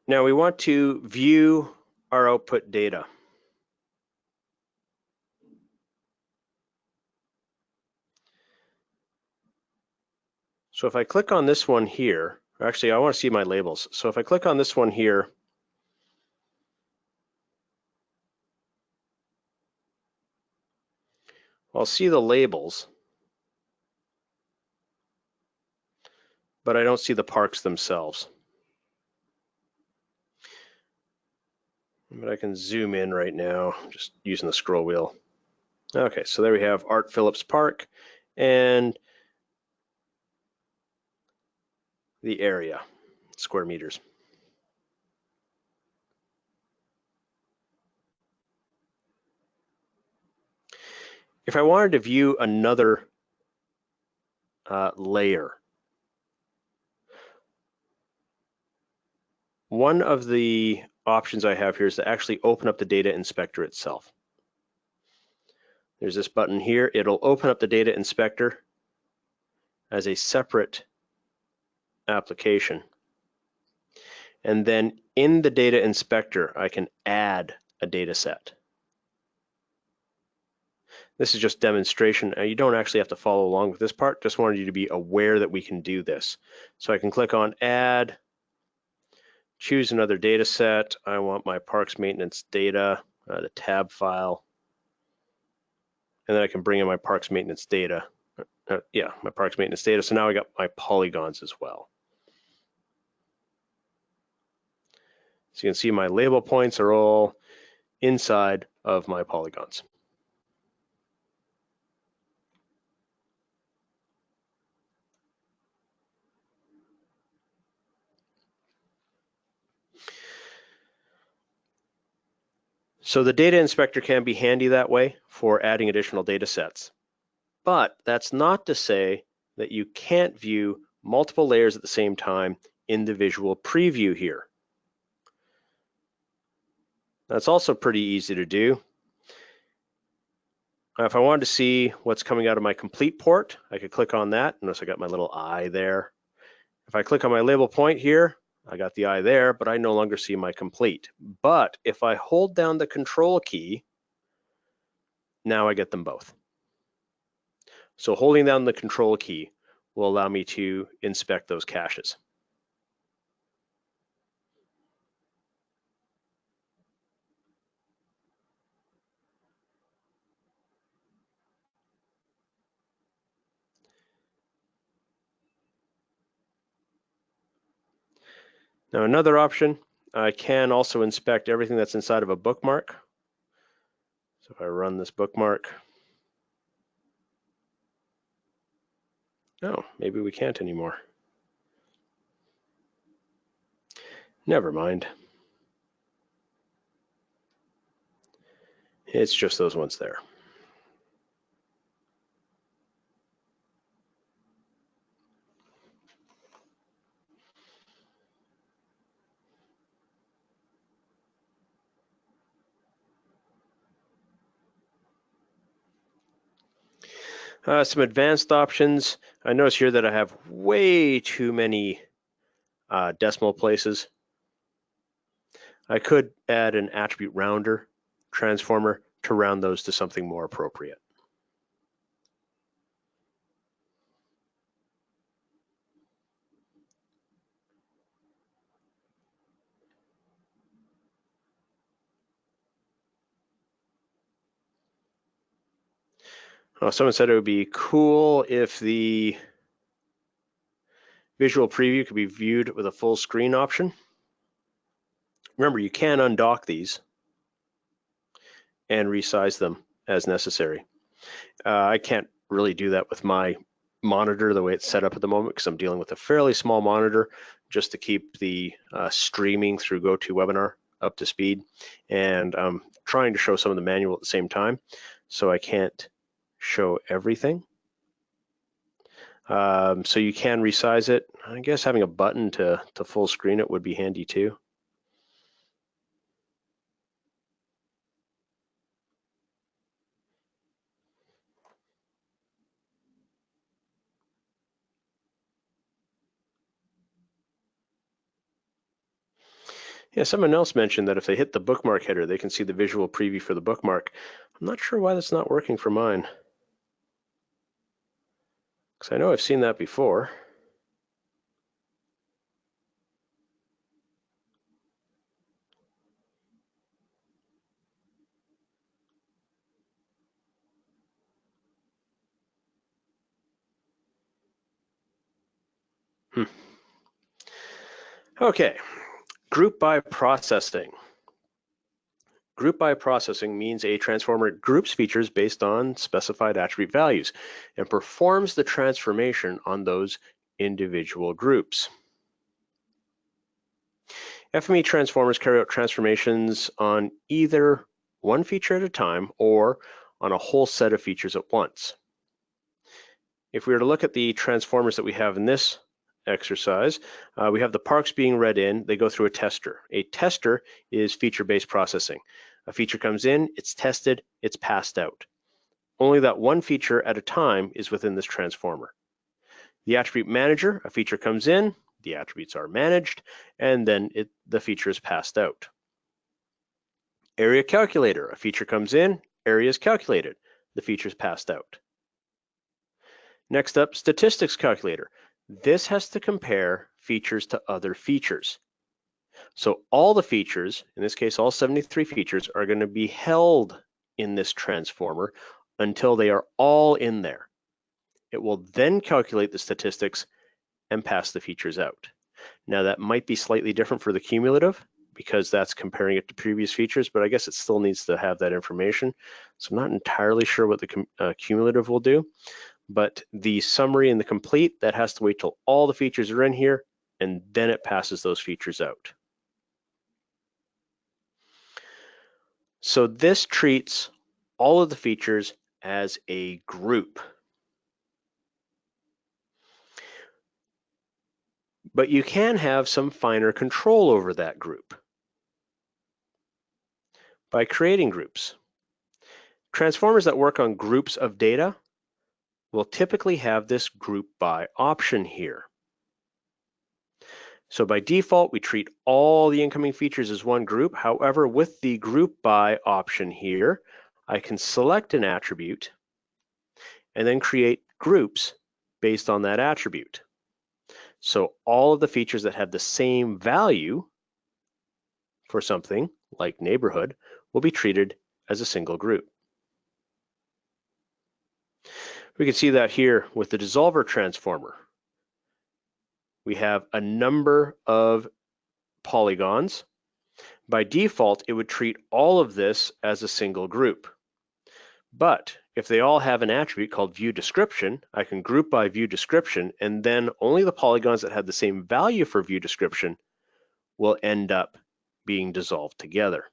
Now we want to view our output data. So if I click on this one here, actually I want to see my labels. So if I click on this one here, I'll see the labels, but I don't see the parks themselves. But I can zoom in right now, just using the scroll wheel. Okay, so there we have Art Phillips Park and the area, square meters. If I wanted to view another layer, one of the options I have here is to actually open up the data inspector itself. There's this button here. It'll open up the data inspector as a separate application. And then in the data inspector, I can add a data set. This is just demonstration. You don't actually have to follow along with this part. Just wanted you to be aware that we can do this. So I can click on add, choose another data set. I want my parks maintenance data, the tab file. And then I can bring in my parks maintenance data. My parks maintenance data. So now I got my polygons as well. So you can see my label points are all inside of my polygons. So the data inspector can be handy that way for adding additional data sets. But that's not to say that you can't view multiple layers at the same time in the visual preview here. That's also pretty easy to do. If I wanted to see what's coming out of my complete port, I could click on that. Notice I got my little eye there. If I click on my label point here, I got the eye there, but I no longer see my complete. But if I hold down the control key, now I get them both. So holding down the control key will allow me to inspect those caches. Now another option, I can also inspect everything that's inside of a bookmark. So if I run this bookmark, oh, maybe we can't anymore. Never mind. It's just those ones there. Some advanced options. I notice here that I have way too many decimal places. I could add an attribute rounder transformer to round those to something more appropriate. Someone said it would be cool if the visual preview could be viewed with a full screen option. Remember, you can undock these and resize them as necessary. I can't really do that with my monitor the way it's set up at the moment because I'm dealing with a fairly small monitor just to keep the streaming through GoToWebinar up to speed. And I'm trying to show some of the manual at the same time, so I can't show everything. So you can resize it. I guess having a button to full screen it would be handy too. Yeah, someone else mentioned that if they hit the bookmark header, they can see the visual preview for the bookmark. I'm not sure why that's not working for mine, because I know I've seen that before. Okay, group by processing. Group by processing means a transformer groups features based on specified attribute values and performs the transformation on those individual groups. FME transformers carry out transformations on either one feature at a time or on a whole set of features at once. If we were to look at the transformers that we have in this exercise, we have the parks being read in, they go through a tester. A tester is feature-based processing. A feature comes in, it's tested, it's passed out. Only that one feature at a time is within this transformer. The attribute manager, a feature comes in, the attributes are managed, and then the feature is passed out. Area calculator, a feature comes in, area is calculated, the feature is passed out. Next up, statistics calculator. This has to compare features to other features. So all the features, in this case all 73 features, are going to be held in this transformer until they are all in there. It will then calculate the statistics and pass the features out. Now that might be slightly different for the cumulative because that's comparing it to previous features, but I guess it still needs to have that information. So I'm not entirely sure what the cumulative will do. But the summary and the complete, that has to wait till all the features are in here, and then it passes those features out. So this treats all of the features as a group. But you can have some finer control over that group by creating groups. Transformers that work on groups of data will typically have this group by option here. So by default, we treat all the incoming features as one group. However, with the group by option here, I can select an attribute and then create groups based on that attribute. So all of the features that have the same value for something like neighborhood will be treated as a single group. We can see that here with the dissolver transformer. We have a number of polygons. By default, it would treat all of this as a single group. But if they all have an attribute called view description, I can group by view description, and then only the polygons that have the same value for view description will end up being dissolved together.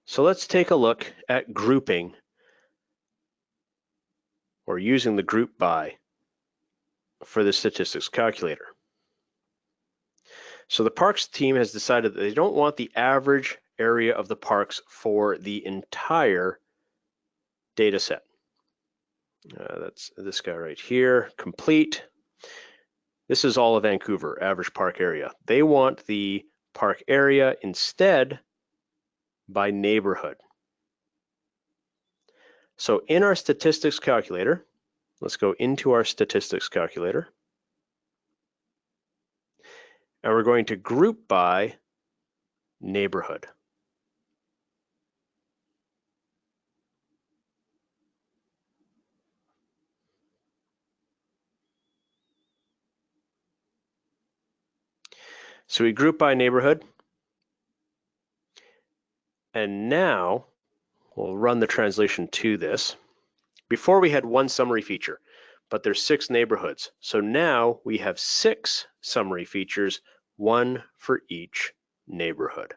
So let's take a look at grouping or using the group by for the statistics calculator. So the parks team has decided that they don't want the average area of the parks for the entire data set. That's this guy right here, complete. This is all of Vancouver, average park area. They want the park area instead by neighborhood. So in our statistics calculator, let's go into our statistics calculator. And we're going to group by neighborhood. So we group by neighborhood. And now we'll run the translation to this. Before we had one summary feature, but there's 6 neighborhoods. So now we have 6 summary features, 1 for each neighborhood.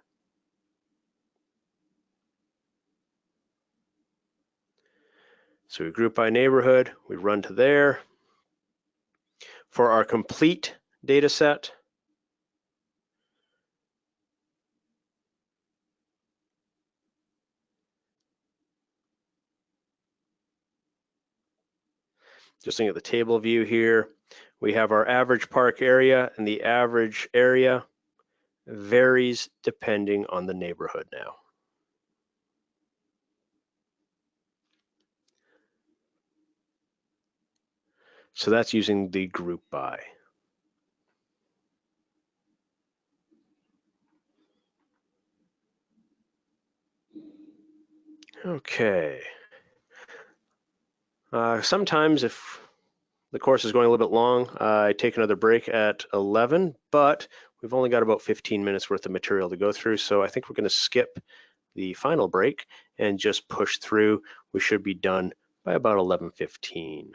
So we group by neighborhood, we run to there. For our complete data set. Just looking at the table view here, we have our average park area, and the average area varies depending on the neighborhood now. So that's using the group by. Okay. Sometimes if the course is going a little bit long, I take another break at 11, but we've only got about 15 minutes worth of material to go through, so I think we're going to skip the final break and just push through. We should be done by about 11:15.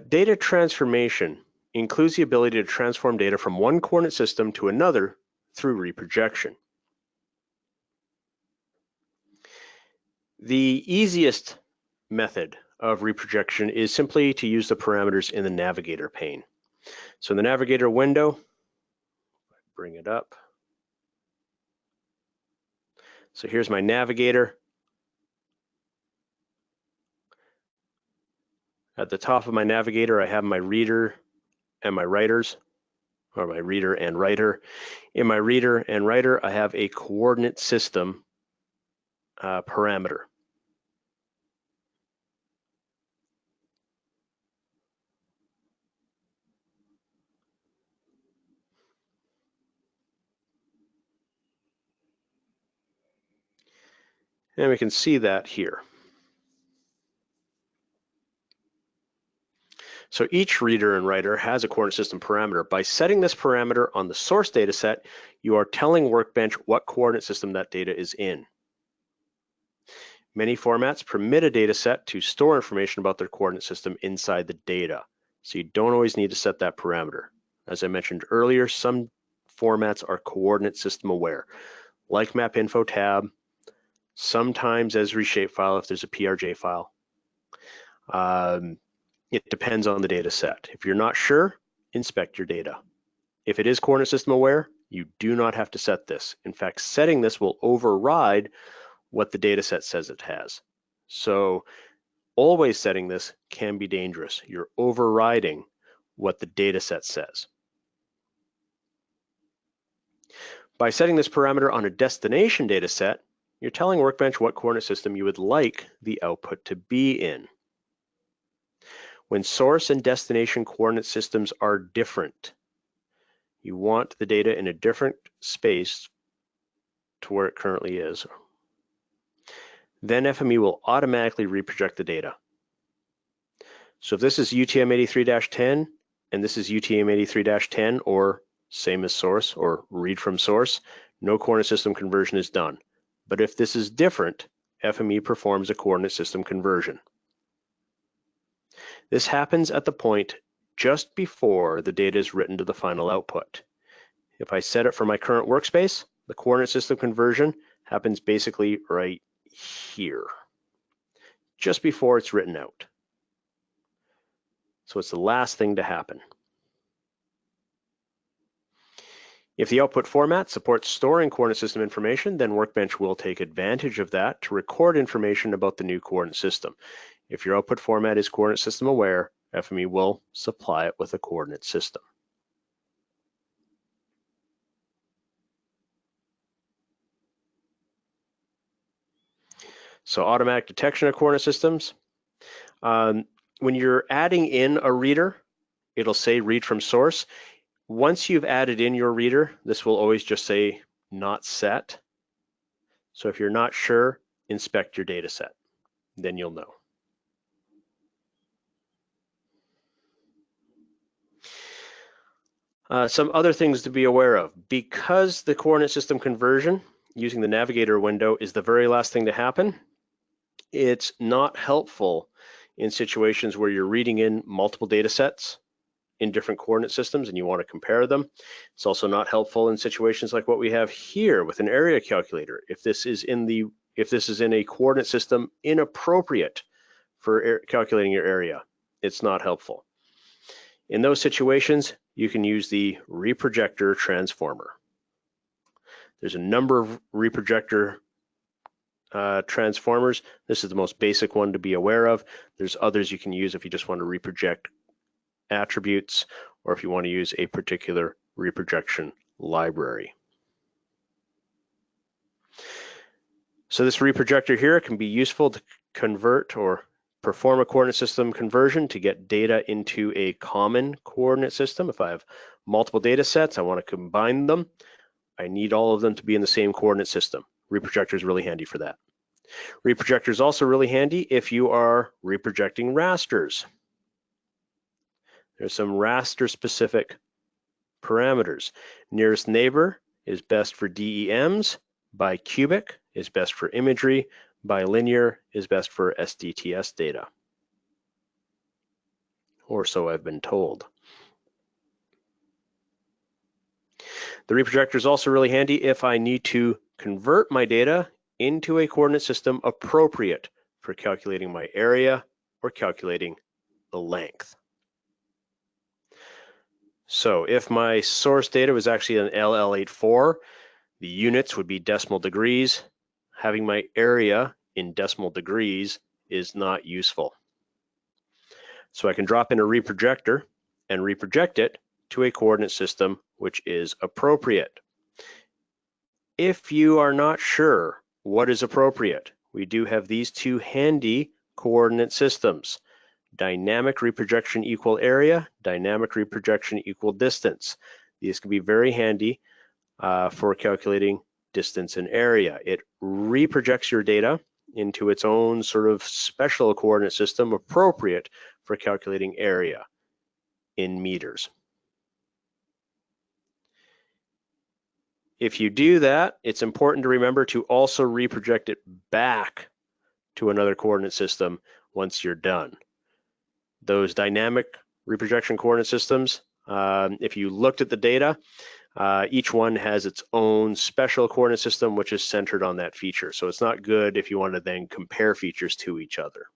Data transformation includes the ability to transform data from one coordinate system to another through reprojection. The easiest method of reprojection is simply to use the parameters in the navigator pane. So in the navigator window, bring it up. So here's my navigator. At the top of my navigator, I have my reader and my writers, or my reader and writer. In my reader and writer, I have a coordinate system parameter. And we can see that here. So each reader and writer has a coordinate system parameter. By setting this parameter on the source data set, you are telling Workbench what coordinate system that data is in. Many formats permit a data set to store information about their coordinate system inside the data, so you don't always need to set that parameter. As I mentioned earlier, some formats are coordinate system aware, like MapInfo tab, sometimes Esri shapefile if there's a PRJ file. It depends on the data set. If you're not sure, inspect your data. If it is coordinate system aware, you do not have to set this. In fact, setting this will override what the data set says it has. So always setting this can be dangerous. You're overriding what the data set says. By setting this parameter on a destination data set, you're telling Workbench what coordinate system you would like the output to be in. When source and destination coordinate systems are different, you want the data in a different space to where it currently is. Then FME will automatically reproject the data. So if this is UTM-83-10 and this is UTM-83-10 or same as source or read from source, no coordinate system conversion is done. But if this is different, FME performs a coordinate system conversion. This happens at the point just before the data is written to the final output. If I set it for my current workspace, the coordinate system conversion happens basically right here, just before it's written out. So it's the last thing to happen. If the output format supports storing coordinate system information, then Workbench will take advantage of that to record information about the new coordinate system. If your output format is coordinate system aware, FME will supply it with a coordinate system. So automatic detection of coordinate systems. When you're adding in a reader, it'll say read from source. Once you've added in your reader, this will always just say not set. So if you're not sure, inspect your data set, then you'll know. Some other things to be aware of. Because the coordinate system conversion using the navigator window is the very last thing to happen, it's not helpful in situations where you're reading in multiple data sets in different coordinate systems and you want to compare them. It's also not helpful in situations like what we have here with an area calculator. If this is in a coordinate system inappropriate for calculating your area, it's not helpful. In those situations, you can use the reprojector transformer. There's a number of reprojector transformers. This is the most basic one to be aware of. There's others you can use if you just want to reproject attributes or if you want to use a particular reprojection library. So this reprojector here can be useful to convert or perform a coordinate system conversion to get data into a common coordinate system. If I have multiple data sets, I want to combine them. I need all of them to be in the same coordinate system. Reprojector is really handy for that. Reprojector is also really handy if you are reprojecting rasters. There's some raster specific parameters. Nearest neighbor is best for DEMs. Bicubic is best for imagery. Bilinear is best for SDTS data. Or so I've been told. The reprojector is also really handy if I need to convert my data into a coordinate system appropriate for calculating my area or calculating the length. So if my source data was actually an LL84, the units would be decimal degrees. Having my area in decimal degrees is not useful. So I can drop in a reprojector and reproject it to a coordinate system which is appropriate. If you are not sure what is appropriate, we do have these two handy coordinate systems. Dynamic reprojection equal area, dynamic reprojection equal distance. These can be very handy for calculating distance and area. It reprojects your data into its own sort of special coordinate system appropriate for calculating area in meters. If you do that, it's important to remember to also reproject it back to another coordinate system once you're done. Those dynamic reprojection coordinate systems, if you looked at the data, each one has its own special coordinate system which is centered on that feature. So it's not good if you want to then compare features to each other.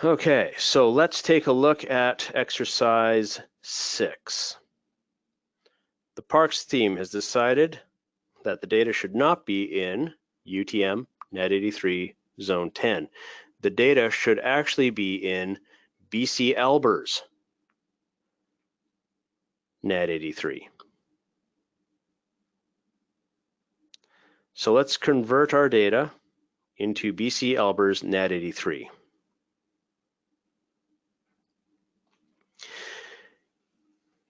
Okay, so let's take a look at exercise 6. The Parks team has decided that the data should not be in UTM Net83 Zone 10. The data should actually be in BC Albers Net83. So let's convert our data into BC Albers Net83.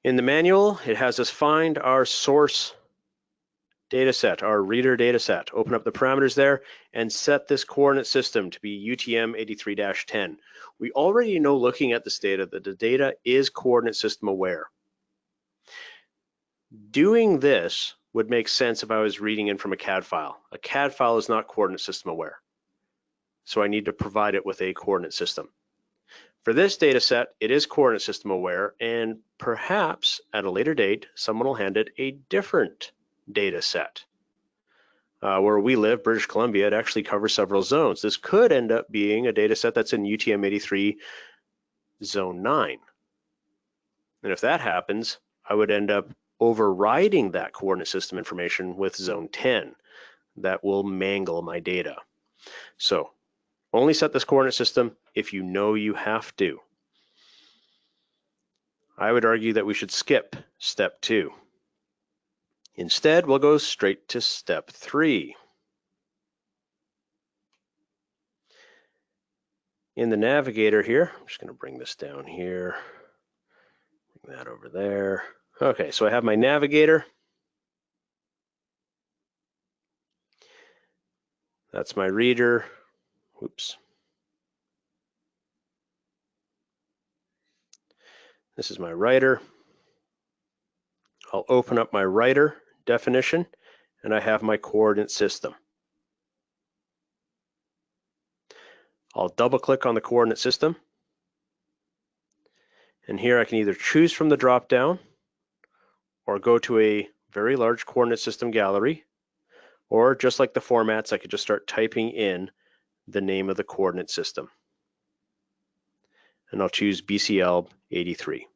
In the manual, it has us find our source data set, our reader data set. Open up the parameters there and set this coordinate system to be UTM 83-10. We already know looking at this data that the data is coordinate system aware. Doing this would make sense if I was reading in from a CAD file. A CAD file is not coordinate system aware. So I need to provide it with a coordinate system. For this data set, it is coordinate system aware, and perhaps at a later date, someone will hand it a different data set. Where we live, British Columbia, it actually covers several zones. This could end up being a data set that's in UTM 83 Zone 9. And if that happens, I would end up overriding that coordinate system information with Zone 10. That will mangle my data. So only set this coordinate system if you know you have to. I would argue that we should skip step 2. Instead, we'll go straight to step 3. In the navigator here, I'm just going to bring this down here, bring that over there. Okay, so I have my navigator. That's my reader. Oops. This is my writer. I'll open up my writer definition, and I have my coordinate system. I'll double click on the coordinate system. And here I can either choose from the drop down or go to a very large coordinate system gallery, or just like the formats, I could just start typing in the name of the coordinate system. And I'll choose BCL 83.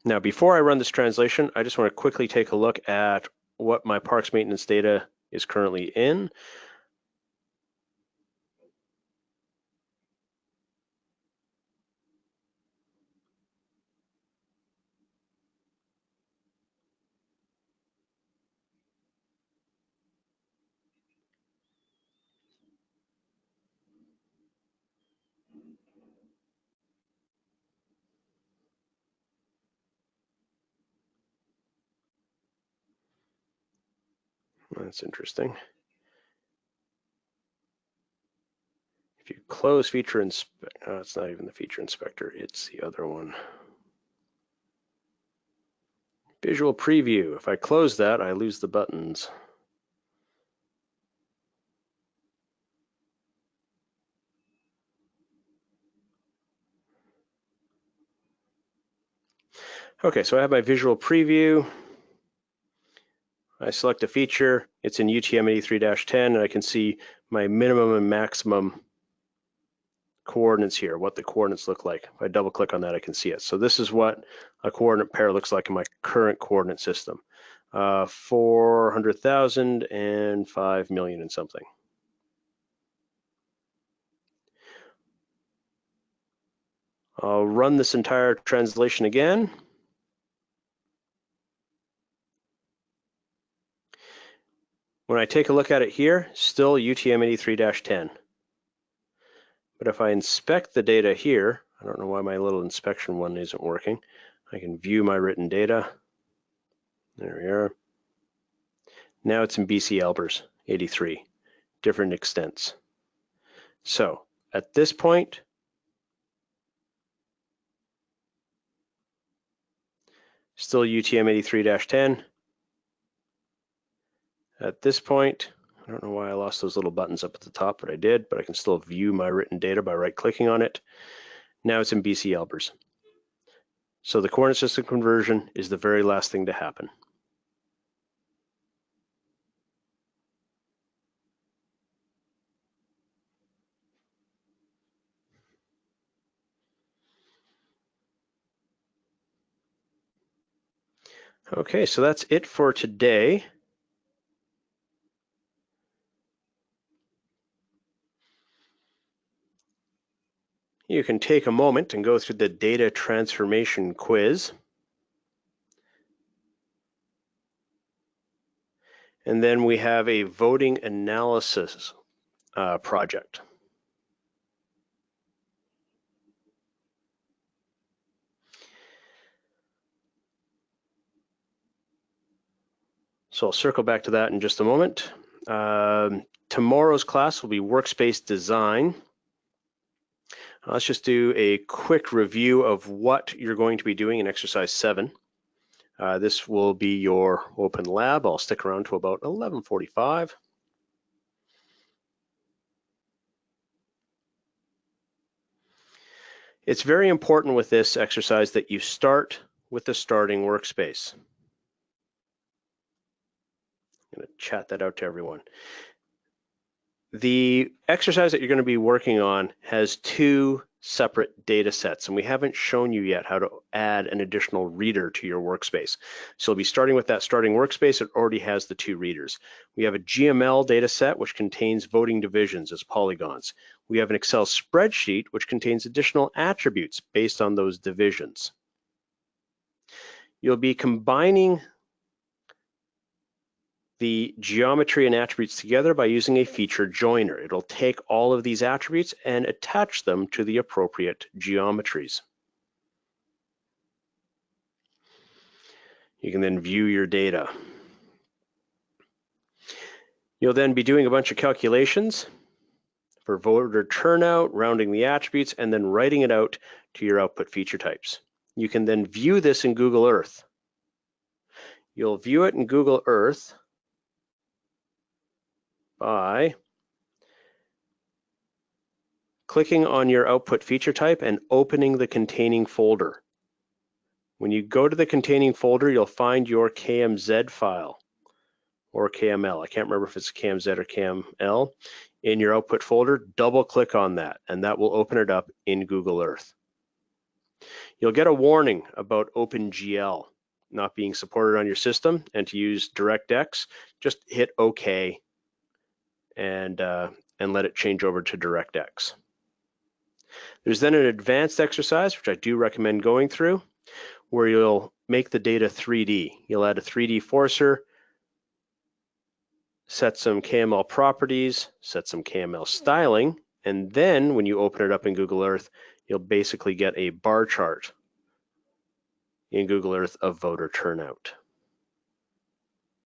Now, before I run this translation, I just want to quickly take a look at what my parks maintenance data is currently in. That's interesting. If you close feature inspector, it's not even the feature inspector, it's the other one. Visual preview. If I close that, I lose the buttons. Okay, so I have my visual preview. I select a feature, it's in UTM 83-10, and I can see my minimum and maximum coordinates here, what the coordinates look like. If I double click on that, I can see it. So this is what a coordinate pair looks like in my current coordinate system. 400,000 and 5 million and something. I'll run this entire translation again. When I take a look at it here, still UTM 83-10. But if I inspect the data here, I don't know why my little inspection one isn't working. I can view my written data. There we are. Now it's in BC Albers 83, different extents. So at this point, still UTM 83-10. At this point, I don't know why I lost those little buttons up at the top, but I did, but I can still view my written data by right-clicking on it. Now it's in BC Albers. So the coordinate system conversion is the very last thing to happen. Okay, so that's it for today. You can take a moment and go through the data transformation quiz. And then we have a voting analysis project. So I'll circle back to that in just a moment. Tomorrow's class will be workspace design. Let's just do a quick review of what you're going to be doing in exercise 7. This will be your open lab. I'll stick around to about 11:45. It's very important with this exercise that you start with the starting workspace. I'm going to chat that out to everyone. The exercise that you're going to be working on has 2 separate data sets, and we haven't shown you yet how to add an additional reader to your workspace. So you'll be starting with that starting workspace. It already has the 2 readers. We have a GML data set, which contains voting divisions as polygons. We have an Excel spreadsheet, which contains additional attributes based on those divisions. You'll be combining the geometry and attributes together by using a feature joiner. It'll take all of these attributes and attach them to the appropriate geometries. You can then view your data. You'll then be doing a bunch of calculations for voter turnout, rounding the attributes, and then writing it out to your output feature types. you can then view this in Google Earth. You'll view it in Google Earth by clicking on your output feature type and opening the containing folder. When you go to the containing folder, you'll find your KMZ file or KML. I can't remember if it's KMZ or KML. In your output folder, double click on that and that will open it up in Google Earth. You'll get a warning about OpenGL not being supported on your system, and to use DirectX, just hit OK and let it change over to DirectX. There's then an advanced exercise, which I do recommend going through, where you'll make the data 3D. You'll add a 3D forcer, set some KML properties, set some KML styling, and then when you open it up in Google Earth, you'll basically get a bar chart in Google Earth of voter turnout.